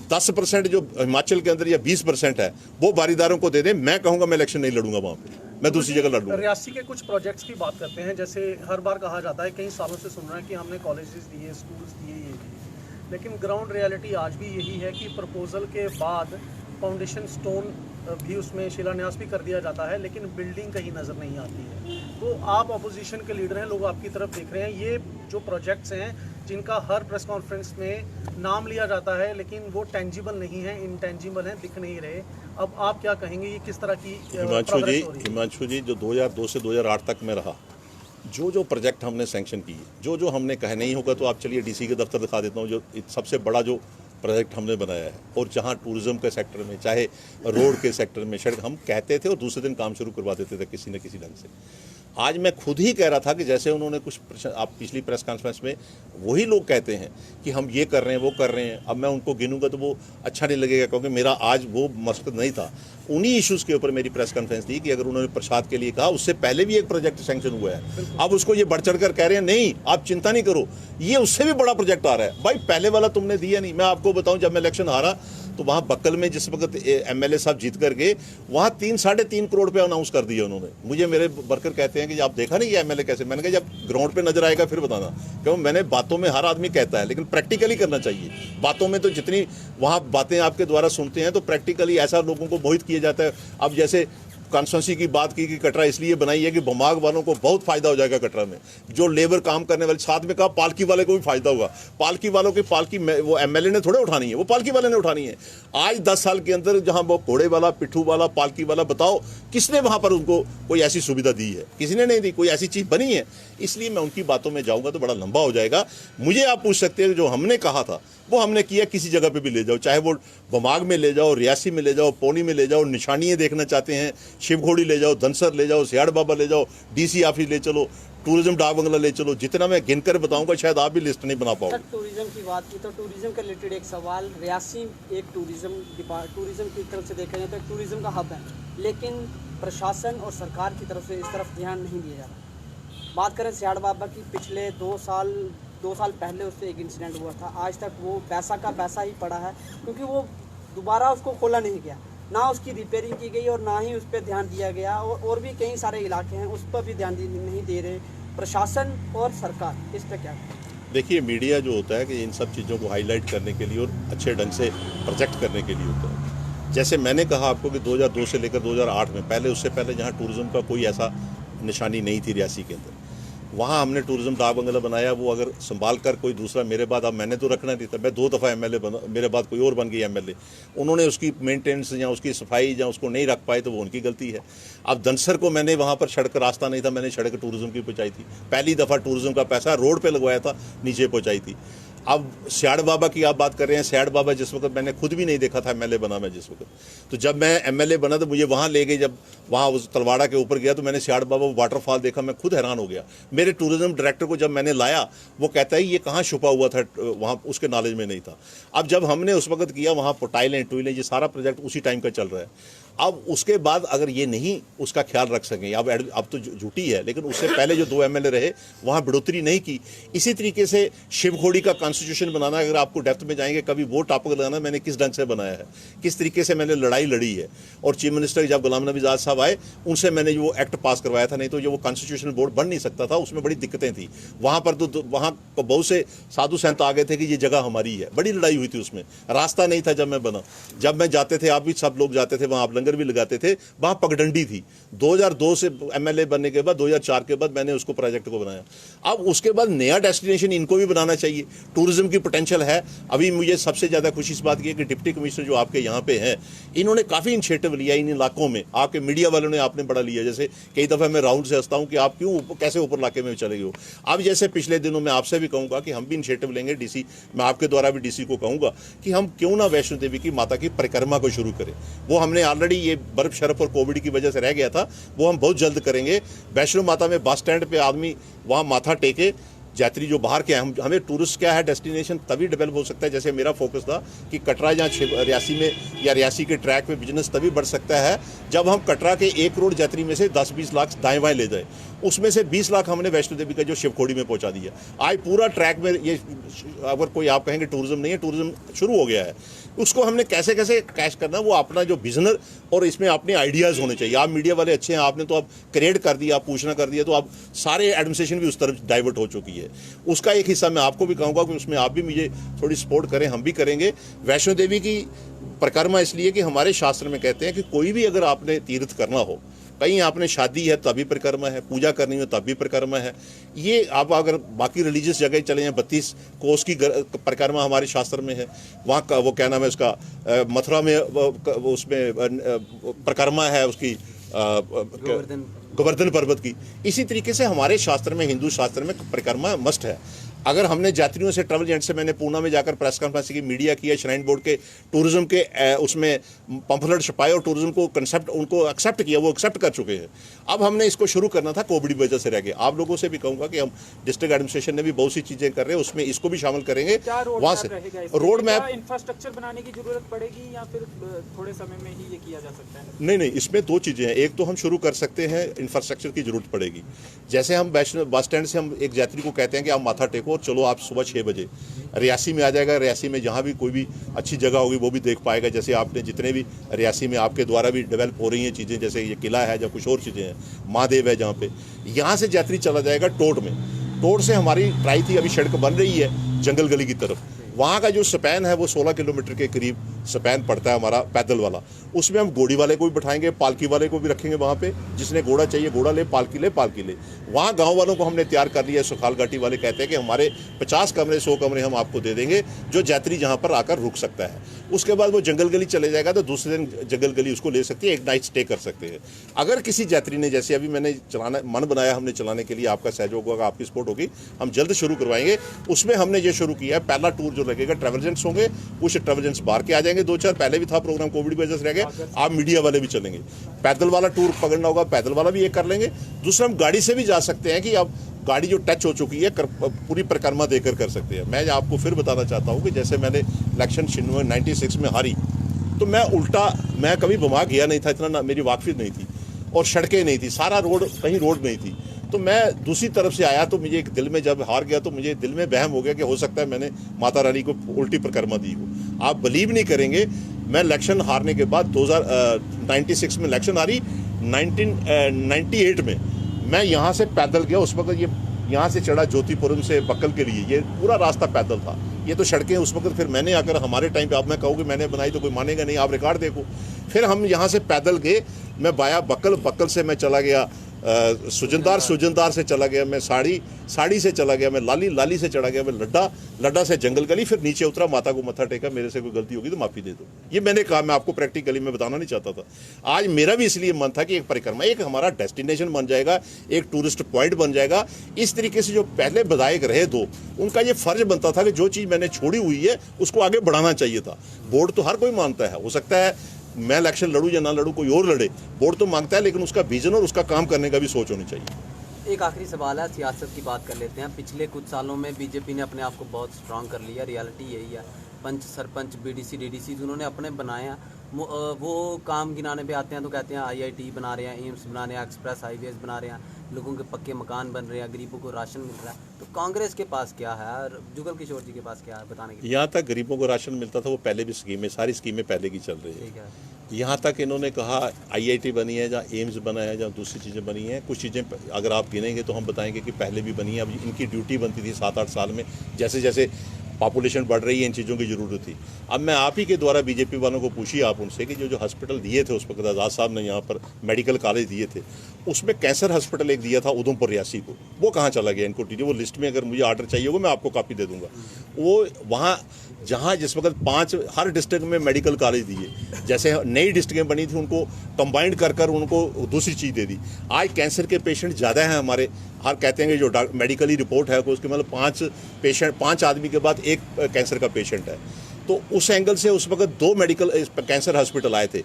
10% जो हिमाचल के अंदर या 20% है वो बारीदारों को दे दें, मैं कहूँगा मैं इलेक्शन नहीं लड़ूंगा वहाँ पे, मैं दूसरी जगह लड़ूंगा। रियासी के कुछ प्रोजेक्ट्स की बात करते हैं, जैसे हर बार कहा जाता है, कई सालों से सुन रहे हैं कि हमने कॉलेजेस दिए, स्कूल्स दिए, ये दिए, लेकिन ग्राउंड रियलिटी आज भी यही है कि प्रपोजल के बाद फाउंडेशन स्टोन भी उसमें शिलान्यास भी कर दिया जाता है, लेकिन बिल्डिंग कहीं नज़र नहीं आती है। तो आप अपोजिशन के लीडर हैं, लोग आपकी तरफ देख रहे हैं, ये जो प्रोजेक्ट्स हैं जिनका हर प्रेस कॉन्फ्रेंस में नाम लिया जाता है लेकिन वो टेंजिबल नहीं है, इनटेंजिबल हैं, दिख नहीं रहे, अब आप क्या कहेंगे, ये किस तरह की हिमांशु जी जो 2002 से 2008 तक में रहा, जो प्रोजेक्ट हमने सैंक्शन किए, जो हमने कहा नहीं होगा तो आप चलिए डीसी के दफ्तर दिखा देता हूँ, जो सबसे बड़ा जो प्रोजेक्ट हमने बनाया है, और जहाँ टूरिज्म के सेक्टर में, चाहे रोड के सेक्टर में, सड़क हम कहते थे और दूसरे दिन काम शुरू करवा देते थे किसी न किसी ढंग से। आज मैं खुद ही कह रहा था कि जैसे उन्होंने कुछ आप पिछली प्रेस कॉन्फ्रेंस में वही लोग कहते हैं कि हम ये कर रहे हैं वो कर रहे हैं, अब मैं उनको गिनूंगा तो वो अच्छा नहीं लगेगा, क्योंकि मेरा आज वो मकसद नहीं था। उन्हीं इश्यूज़ के ऊपर मेरी प्रेस कॉन्फ्रेंस थी कि अगर उन्होंने प्रसाद के लिए कहा, उससे पहले भी एक प्रोजेक्ट सैंक्शन हुआ है, अब उसको ये बढ़ चढ़ कर कह रहे हैं नहीं आप चिंता नहीं करो, ये उससे भी बड़ा प्रोजेक्ट आ रहा है। भाई पहले वाला तुमने दिया नहीं। मैं आपको बताऊं, जब मैं इलेक्शन हारा तो वहाँ बक्कल में जिस वक्त एमएलए साहब जीत कर गए, वहाँ 3-3.5 करोड़ रुपये अनाउंस कर दिया उन्होंने। मुझे मेरे वर्कर कहते हैं कि आप देखा नहीं ये एमएलए कैसे, मैंने कहा जब ग्राउंड पे नजर आएगा फिर बताना, क्योंकि मैंने बातों में, हर आदमी कहता है लेकिन प्रैक्टिकली करना चाहिए। बातों में तो जितनी वहाँ बातें आपके द्वारा सुनते हैं तो प्रैक्टिकली ऐसा लोगों को मोहित किया जाता है। अब जैसे कॉन्स्टिट्यूंसी की बात की कि कटरा इसलिए बनाई है कि बमाग वालों को बहुत फायदा हो जाएगा कटरा में, जो लेबर काम करने वाले, साथ में कहा पालकी वाले को भी फायदा होगा। पालकी वालों की पालकी वो एमएलए ने थोड़े उठानी है, वो पालकी वाले ने उठानी है। आज 10 साल के अंदर जहां वो घोड़े वाला, पिट्ठू वाला, पालकी वाला, बताओ किसने वहां पर उनको कोई ऐसी सुविधा दी है? किसी ने नहीं दी, कोई ऐसी चीज बनी है। इसलिए मैं उनकी बातों में जाऊंगा तो बड़ा लंबा हो जाएगा। मुझे आप पूछ सकते हैं जो हमने कहा था वो हमने किया, किसी जगह पे भी ले जाओ, चाहे वो बमाग में ले जाओ, रियासी में ले जाओ, पौनी में ले जाओ, निशानियाँ देखना चाहते हैं शिवघोड़ी ले जाओ, धनसर ले जाओ, सियाड़ बाबा ले जाओ, डीसी ऑफिस ले चलो, टूरिज्म डाक बंगला ले चलो, जितना मैं गिनकर बताऊंगा शायद आप भी लिस्ट नहीं बना पाओगे। टूरिज्म की बात की तो टूरिज्म के रिलेटेड एक सवाल, रियासी एक टूरिज्म की तरफ से देखा जाए तो टूरिज्म का हब है, लेकिन प्रशासन और सरकार की तरफ से इस तरफ ध्यान नहीं दिया जा रहा। बात करें सियाड़ बाबा की, पिछले 2 साल पहले उससे एक इंसिडेंट हुआ था, आज तक वो पैसा का पैसा ही पड़ा है, क्योंकि वो दोबारा उसको खोला नहीं गया, ना उसकी रिपेयरिंग की गई और ना ही उस पर ध्यान दिया गया। और भी कई सारे इलाके हैं उस पर भी ध्यान नहीं दे रहे प्रशासन और सरकार, इस पर क्या? देखिए, मीडिया जो होता है कि इन सब चीज़ों को हाईलाइट करने के लिए और अच्छे ढंग से प्रोजेक्ट करने के लिए होता है। जैसे मैंने कहा आपको कि 2002 से लेकर 2008 में, पहले उससे पहले जहाँ टूरिज्म का कोई ऐसा निशानी नहीं थी रियासी के अंदर, वहाँ हमने टूरिज्म डाक बंगला बनाया। वो अगर संभाल कर कोई दूसरा मेरे बाद, अब मैंने तो रखना नहीं था, मैं 2 दफ़ा एमएलए बना, मेरे बाद कोई और बन गई एमएलए, उन्होंने उसकी मेंटेनेंस या उसकी सफाई या उसको नहीं रख पाए तो वो उनकी गलती है। अब धनसर को मैंने वहाँ पर सड़क रास्ता नहीं था, मैंने सड़क टूरिज्म की पहुँचाई थी, पहली दफ़ा टूरिज्म का पैसा रोड पर लगवाया था, नीचे पहुँचाई थी। अब सियाड़ बाबा की आप बात कर रहे हैं, सियाड़ बाबा जिस वक्त मैंने खुद भी नहीं देखा था एमएलए बना मैं जिस वक्त, तो जब मैं एमएलए बना तो मुझे वहाँ ले गए, जब वहाँ उस तलवाड़ा के ऊपर गया तो मैंने सियाड़ बाबा वाटरफॉल देखा, मैं खुद हैरान हो गया। मेरे टूरिज्म डायरेक्टर को जब मैंने लाया, वो कहता है ये कहाँ छुपा हुआ था, वहाँ उसके नॉलेज में नहीं था। अब जब हमने उस वक्त किया, वहाँ टाइलें टूइलें, ये सारा प्रोजेक्ट उसी टाइम का चल रहा है। अब उसके बाद अगर ये नहीं उसका ख्याल रख सकें, अब तो झूठी है, लेकिन उससे पहले जो 2 MLA रहे वहाँ बढ़ोतरी नहीं की। इसी तरीके से शिवखोड़ी का कॉन्स्टिट्यूशन बनाना, अगर आपको डेप्थ में जाएंगे कभी वो टॉपिक लगाना मैंने किस ढंग से बनाया है, किस तरीके से मैंने लड़ाई लड़ी है। और चीफ मिनिस्टर जब गुलाम नबी आज़ाद साहब आए उनसे मैंने जो एक्ट पास करवाया था, नहीं तो जो वो कॉन्स्टिट्यूशन बोर्ड बन नहीं सकता था, उसमें बड़ी दिक्कतें थी। वहाँ पर तो वहाँ बहुत से साधु संत आ गए थे कि ये जगह हमारी है, बड़ी लड़ाई हुई थी उसमें, रास्ता नहीं था। जब मैं बना, जब मैं जाते थे, आप भी सब लोग जाते थे वहाँ, आप लंगर भी लगाते थे, वहाँ पगडंडी थी। 2002 से MLA बनने के बाद 2004 के बाद मैंने उसको प्रोजेक्ट को बनाया। अब उसके बाद नया डेस्टिनेशन इनको भी बनाना चाहिए, टूरिज्म की पोटेंशियल है। अभी मुझे सबसे ज़्यादा खुशी इस बात की है कि डिप्टी कमिश्नर जो आपके यहाँ पे हैं, इन्होंने काफ़ी इनिशिएटिव लिया इन इलाकों में। आपके मीडिया वालों ने आपने बड़ा लिया, जैसे कई दफ़ा मैं राउंड से हंसता हूँ कि आप क्यों कैसे ऊपर इलाके में चले गए हो। अब जैसे पिछले दिनों में आपसे भी कहूँगा कि हम भी इनिशिएटिव लेंगे, DC मैं आपके द्वारा भी DC को कहूँगा कि हम क्यों ना वैष्णो देवी की माता की परिक्रमा को शुरू करें। वो हमने ऑलरेडी ये बर्फ शरफ और कोविड की वजह से रह गया था, वो हम बहुत जल्द करेंगे। वैष्णो माता में बस स्टैंड पे आदमी वहाँ माथा टेके, यात्री जो बाहर के हैं, हमें टूरिस्ट क्या है डेस्टिनेशन तभी डेवलप हो सकता है, जैसे मेरा फोकस था कि कटरा या रियासी में या रियासी के ट्रैक पे बिजनेस तभी बढ़ सकता है जब हम कटरा के 1 करोड़ यात्री में से 10-20 लाख दाएं बाएं ले जाए। उसमें से 20 लाख हमने वैष्णो देवी का जो शिवखोड़ी में पहुंचा दिया। आज पूरा ट्रैक में ये, अगर कोई आप कहेंगे टूरिज्म नहीं है, टूरिज्म शुरू हो गया है। उसको हमने कैसे कैसे कैश करना, वो अपना जो विजनर और इसमें अपने आइडियाज़ होने चाहिए। आप मीडिया वाले अच्छे हैं, आपने तो अब क्रिएट कर दिया, आप पूछना कर दिया, तो अब सारे एडमिनिस्ट्रेशन भी उस तरफ डाइवर्ट हो चुकी है। उसका एक हिस्सा मैं आपको भी कहूँगा कि उसमें आप भी मुझे थोड़ी सपोर्ट करें, हम भी करेंगे। वैष्णो देवी की परिक्रमा इसलिए कि हमारे शास्त्र में कहते हैं कि कोई भी अगर आपने तीर्थ करना हो, कहीं आपने शादी है तभी परिक्रमा है, पूजा करनी हो तब भी परिक्रमा है। ये आप अगर बाकी रिलीजियस जगह चले जाएं, 32 कोस की परिक्रमा हमारे शास्त्र में है। वहाँ का वो क्या नाम है उसका, मथुरा में उसमें परिक्रमा है उसकी गोवर्धन पर्वत की। इसी तरीके से हमारे शास्त्र में, हिंदू शास्त्र में परिक्रमा मस्ट है। अगर हमने यात्रियों से, ट्रैवल एजेंट से, मैंने पूना में जाकर प्रेस कॉन्फ्रेंस की, मीडिया किया, श्राइन बोर्ड के टूरिज्म के उसमें पंफलेट छपाए और टूरिज्म को कंसेप्ट उनको एक्सेप्ट किया, वो एक्सेप्ट कर चुके हैं। अब हमने इसको शुरू करना था, कोविड की वजह से रह गए। आप लोगों से भी कहूँगा कि हम डिस्ट्रिक्ट एडमिनिस्ट्रेशन ने भी बहुत सी चीज़ें कर रहे हैं, उसमें इसको भी शामिल करेंगे। वहाँ से रोड मैप, इंफ्रास्ट्रक्चर बनाने की जरूरत पड़ेगी या फिर थोड़े समय में ही ये किया जा सकता है? नहीं, इसमें 2 चीज़ें हैं। एक तो हम शुरू कर सकते हैं, इंफ्रास्ट्रक्चर की जरूरत पड़ेगी। जैसे हम वैष्णो बस स्टैंड से हम एक यात्री को कहते हैं कि आप माथा टेको और चलो आप सुबह 6 बजे रियासी में आ जाएगा। रियासी में जहाँ भी कोई भी अच्छी जगह होगी वो भी देख पाएगा। जैसे आपने जितने भी रियासी में आपके द्वारा भी डेवलप हो रही हैं चीज़ें, जैसे ये किला है या कुछ और चीज़ें हैं, महादेव है जहाँ पे, यहाँ से यात्री चला जाएगा टोट में। टोट से हमारी ट्राई थी, अभी सड़क बन रही है जंगल गली की तरफ। वहाँ का जो स्पैन है वो 16 किलोमीटर के करीब स्पैन पड़ता है हमारा पैदल वाला। उसमें हम घोड़ी वाले को भी बैठाएंगे, पालकी वाले को भी रखेंगे वहाँ पे। जिसने घोड़ा चाहिए घोड़ा ले, पालकी ले पालकी ले। वहाँ गांव वालों को हमने तैयार कर लिया है। सुखाल घाटी वाले कहते हैं कि हमारे 50 कमरे 100 कमरे हम आपको दे देंगे जो यात्री जहाँ पर आकर रुक सकता है। उसके बाद वो जंगल गली चले जाएगा तो दूसरे दिन जंगल गली उसको ले सकती है, एक नाइट स्टे कर सकते हैं। अगर किसी यात्री ने, जैसे अभी मैंने चलाना मन बनाया हमने चलाने के लिए, आपका सहयोग होगा, आपकी सपोर्ट होगी, हम जल्द शुरू करवाएंगे। उसमें हमने ये शुरू किया है, पहला टूर जो लगेगा ट्रैवल एजेंट्स होंगे, कुछ ट्रैवल एजेंट्स बाहर के आ जाएंगे, 2-4 पहले भी था प्रोग्राम, कोविड की वजह से रह गए। आप मीडिया वाले भी चलेंगे, पैदल वाला टूर पकड़ना होगा, पैदल वाला भी ये कर लेंगे। दूसरा हम गाड़ी से भी जा सकते हैं कि अब गाड़ी जो टच हो चुकी है पूरी परिक्रमा देकर कर सकते हैं। मैं आपको फिर बताना चाहता हूँ कि जैसे मैंने इलेक्शन 96 में हारी तो मैं उल्टा, मैं कभी बमा गया नहीं था, इतना मेरी वाकफियत नहीं थी और सड़कें नहीं थी, सारा रोड, कहीं रोड नहीं थी। तो मैं दूसरी तरफ से आया तो मुझे एक दिल में, जब हार गया तो मुझे दिल में वहम हो गया कि हो सकता है मैंने माता रानी को उल्टी परिक्रमा दी हो। आप बिलीव नहीं करेंगे, मैं इलेक्शन हारने के बाद 96 में इलेक्शन हारी, 1998 में मैं यहाँ से पैदल गया। उस वक्त ये यहाँ से चढ़ा ज्योतिपुरम से बक्कल के लिए, ये पूरा रास्ता पैदल था, ये तो सड़कें उस वक्त। फिर मैंने आकर हमारे टाइम पे, अब मैं कहूँ कि मैंने बनाई तो कोई मानेगा नहीं, आप रिकॉर्ड देखो। फिर हम यहाँ से पैदल गए, मैं बाया बक्कल से मैं चला गया सुजनदार से चला गया, मैं साड़ी से चला गया, मैं लाली से चढ़ा गया, मैं लड्डा से जंगल गली, फिर नीचे उतरा, माता को मत्था टेका, मेरे से कोई गलती होगी तो माफ़ी दे दो। ये मैंने कहा, मैं आपको प्रैक्टिकली मैं बताना नहीं चाहता था। आज मेरा भी इसलिए मन था कि एक परिक्रमा, एक हमारा डेस्टिनेशन बन जाएगा, एक टूरिस्ट पॉइंट बन जाएगा। इस तरीके से जो पहले विधायक रहे दो, उनका ये फर्ज बनता था कि जो चीज़ मैंने छोड़ी हुई है उसको आगे बढ़ाना चाहिए था। बोर्ड तो हर कोई मानता है, हो सकता है मैं इलेक्शन लड़ूं या ना लड़ूं, कोई और लड़े, बोर्ड तो मांगता है, लेकिन उसका विजन और उसका काम करने का भी सोच होनी चाहिए। एक आखिरी सवाल है, सियासत की बात कर लेते हैं। पिछले कुछ सालों में बीजेपी ने अपने आप को बहुत स्ट्रांग कर लिया, रियलिटी यही है। पंच, सरपंच, BDC, DDC उन्होंने अपने बनाए हैं, वो काम गिनाने पे आते हैं तो कहते हैं IIT बना रहे हैं, एम्स बना रहे हैं, एक्सप्रेस हाईवेज बना रहे हैं, लोगों के पक्के मकान बन रहे हैं, गरीबों को राशन मिल रहा है। तो कांग्रेस के पास क्या है और जुगल किशोर जी के पास क्या है बताने के लिए? यहाँ तक गरीबों को राशन मिलता था वो पहले भी स्कीमें, सारी स्कीमें पहले की चल रही है। ठीक है। यहाँ तक इन्होंने कहा IIT बनी है, जहाँ एम्स बना है, जहाँ दूसरी चीज़ें बनी हैं। कुछ चीज़ें अगर आप गिनेंगे तो हम बताएंगे कि पहले भी बनी है। अब इनकी ड्यूटी बनती थी 7-8 साल में, जैसे जैसे पॉपुलेशन बढ़ रही है इन चीज़ों की ज़रूरत थी। अब मैं आप ही के द्वारा बीजेपी वालों को पूछिए आप उनसे कि जो हॉस्पिटल दिए थे उस वक्त आज़ाद साहब ने यहाँ पर मेडिकल कॉलेज दिए थे, उसमें कैंसर हॉस्पिटल एक दिया था उधमपुर रियासी को, वो कहाँ चला गया? इनको वो लिस्ट में अगर मुझे ऑर्डर चाहिए होगा मैं आपको कॉपी दे दूंगा। वो वहाँ जहाँ जिस वक्त 5 हर डिस्ट्रिक्ट में मेडिकल कॉलेज दिए, जैसे नई डिस्ट्रिक्टें बनी थी उनको कंबाइंड कर उनको दूसरी चीज़ दे दी। आज कैंसर के पेशेंट ज़्यादा हैं हमारे, हर कहते हैं कि जो मेडिकली रिपोर्ट है उसके मतलब 5 आदमी के बाद एक कैंसर का पेशेंट है। तो उस एंगल से उस वक्त 2 मेडिकल कैंसर हॉस्पिटल आए थे,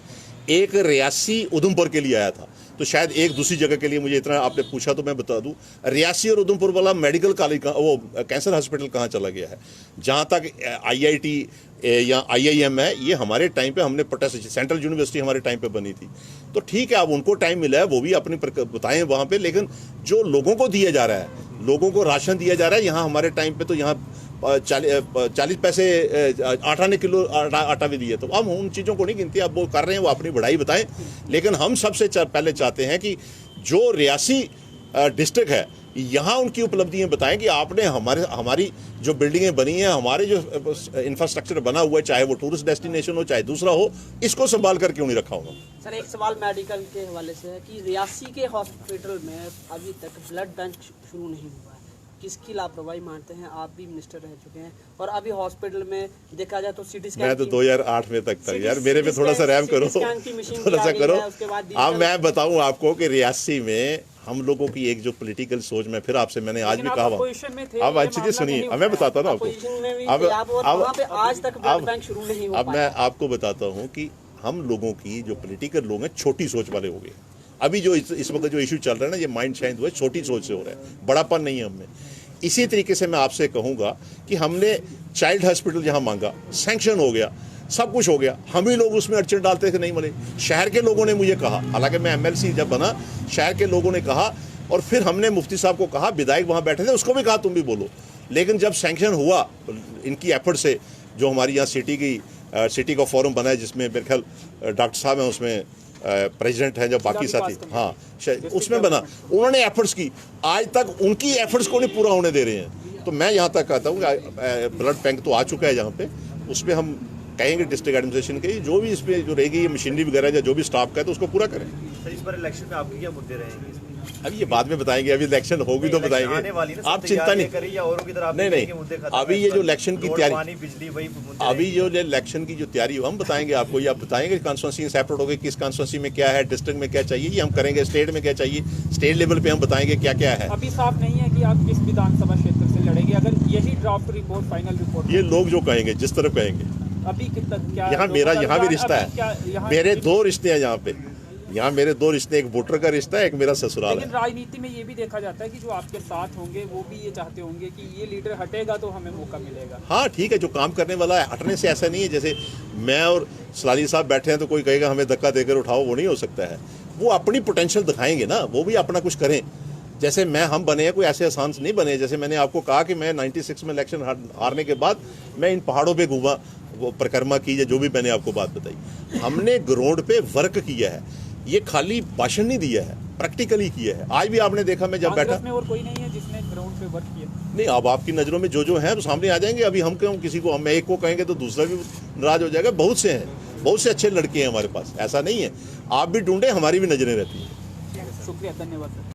एक रियासी उधमपुर के लिए आया था, तो शायद एक दूसरी जगह के लिए, मुझे इतना आपने पूछा तो मैं बता दूं, रियासी और उधमपुर वाला मेडिकल कॉलेज का वो कैंसर हॉस्पिटल कहाँ चला गया है? जहाँ तक IIT या IIM है, ये हमारे टाइम पे हमने प्रोटेस्ट, सेंट्रल यूनिवर्सिटी हमारे टाइम पे बनी थी। तो ठीक है, अब उनको टाइम मिला है, वो भी अपनी बताएं वहाँ पे, लेकिन जो लोगों को दिया जा रहा है, लोगों को राशन दिया जा रहा है, यहाँ हमारे टाइम पे तो यहाँ 40 पैसे 8 आने किलो आटा भी दिए। तो अब उन चीज़ों को नहीं गिनती, अब वो कर रहे हैं, वो अपनी बढ़ाई बताएं। लेकिन हम सबसे पहले चाहते हैं कि जो रियासी डिस्ट्रिक्ट है यहाँ उनकी उपलब्धियां बताएं कि आपने हमारी जो बिल्डिंगें बनी हैं, हमारे जो इंफ्रास्ट्रक्चर बना हुआ है, चाहे वो टूरिस्ट डेस्टिनेशन हो चाहे दूसरा हो, इसको संभाल कर क्यों नहीं रखा होगा? सर एक सवाल मेडिकल के हवाले से है कि रियासी के हॉस्पिटल में अभी तक ब्लड बैंक शुरू नहीं हुआ है, किसकी लापरवाही मानते हैं? आप भी मिनिस्टर रह चुके हैं और अभी हॉस्पिटल में देखा जाए तो CT स्कैन, मैं तो 2008 में तक था यार, मेरे पे थोड़ा सा रहम करो, थोड़ा सा करो। अब मैं बताऊं आपको कि रियासी में हम लोगों की एक जो पॉलिटिकल सोच में, फिर आपसे मैंने आज भी कहा, अब अच्छी चीज सुनिए, अब मैं बताता हूँ आपको, अब मैं आपको बताता हूँ कि हम लोगों की जो पॉलिटिकल लोग हैं छोटी सोच वाले हो गए। अभी जो इस वक्त जो इशू चल रहा है ना, ये माइंड चेंज हुआ है, छोटी सोच से हो रहा है, बड़ापन नहीं है हमें। इसी तरीके से मैं आपसे कहूँगा कि हमने चाइल्ड हॉस्पिटल जहाँ मांगा, सैंक्शन हो गया, सब कुछ हो गया, हम ही लोग उसमें अड़चन डालते थे, नहीं मिले। शहर के लोगों ने मुझे कहा, हालांकि मैं MLC जब बना, शहर के लोगों ने कहा, और फिर हमने मुफ्ती साहब को कहा, विधायक वहाँ बैठे थे, उसको भी कहा तुम भी बोलो। लेकिन जब सैंक्शन हुआ इनकी एफर्ट से, जो हमारी यहाँ सिटी का फोरम बना है, जिसमें मेरे ख्याल डॉक्टर साहब हैं, उसमें प्रेसिडेंट हैं, जब बाकी साथी, हाँ उसमें बना, उन्होंने एफर्ट्स की, आज तक उनकी एफर्ट्स को नहीं पूरा होने दे रहे हैं। तो मैं यहाँ तक कहता हूँ ब्लड बैंक तो आ चुका है, जहाँ पे उस पर हम कहेंगे डिस्ट्रिक्ट एडमिनिस्ट्रेशन के जो भी इस पे जो रहेगी मशीनरी वगैरह या जो भी स्टाफ का है तो उसको पूरा करें। इस बार इलेक्शन में आपके क्या मुद्दे रहेंगे? अभी ये बाद में बताएंगे, अभी इलेक्शन होगी तो बताएंगे, आप चिंता नहीं करिए। नहीं, अभी ये जो इलेक्शन की तैयारी, अभी जो इलेक्शन की जो तैयारी हम बताएंगे आपको, ये आप बताएंगे कॉन्स्टिट्यूंसी सेपरेट हो गई, किस कॉन्स्टिट्यूंसी में क्या है, डिस्ट्रिक्ट में क्या चाहिए, ये हम करेंगे, स्टेट में क्या चाहिए, स्टेट लेवल पे हम बताएंगे क्या क्या है। अभी साफ नहीं है कि आप किस विधानसभा क्षेत्र से लड़ेंगे, अगर यही ड्राफ्ट रिपोर्ट, फाइनल रिपोर्ट, ये लोग जो कहेंगे, जिस तरफ कहेंगे। अभी कितना क्या यहाँ मेरा यहाँ भी रिश्ता है, मेरे 2 रिश्ते हैं यहाँ पे, यहाँ मेरे 2 रिश्ते, एक वोटर का रिश्ता है, एक मेरा ससुराल है। लेकिन राजनीति में ये भी देखा जाता है कि जो आपके साथ होंगे वो भी ये चाहते होंगे कि ये लीडर हटेगा तो हमें मौका मिलेगा। हाँ ठीक है, जो काम करने वाला है, हटने से ऐसा नहीं है जैसे मैं और सलाली साहब बैठे हैं तो कोई कहेगा हमें धक्का देकर उठाओ, वो नहीं हो सकता है। वो अपनी पोटेंशियल दिखाएंगे ना, वो भी अपना कुछ करें। जैसे हम बने हैं, कोई ऐसे आसान नहीं बने। जैसे मैंने आपको कहा कि मैं 96 में इलेक्शन हारने के बाद मैं इन पहाड़ों पे घूमा, वो परिक्रमा की, जो भी मैंने आपको बात बताई, हमने ग्राउंड पे वर्क किया है, ये खाली भाषण नहीं दिया है, प्रैक्टिकली किया है। आज भी आपने देखा, मैं जब बैठा, में और कोई नहीं है जिसने ग्राउंड पे वर्क किया। नहीं, अब आपकी नज़रों में जो है तो सामने आ जाएंगे। अभी हम क्यों किसी को, हम एक को कहेंगे तो दूसरा भी नाराज हो जाएगा। बहुत से हैं, बहुत से अच्छे लड़के हैं हमारे पास, ऐसा नहीं है। आप भी ढूंढे, हमारी भी नजरें रहती हैं। शुक्रिया, धन्यवाद सर।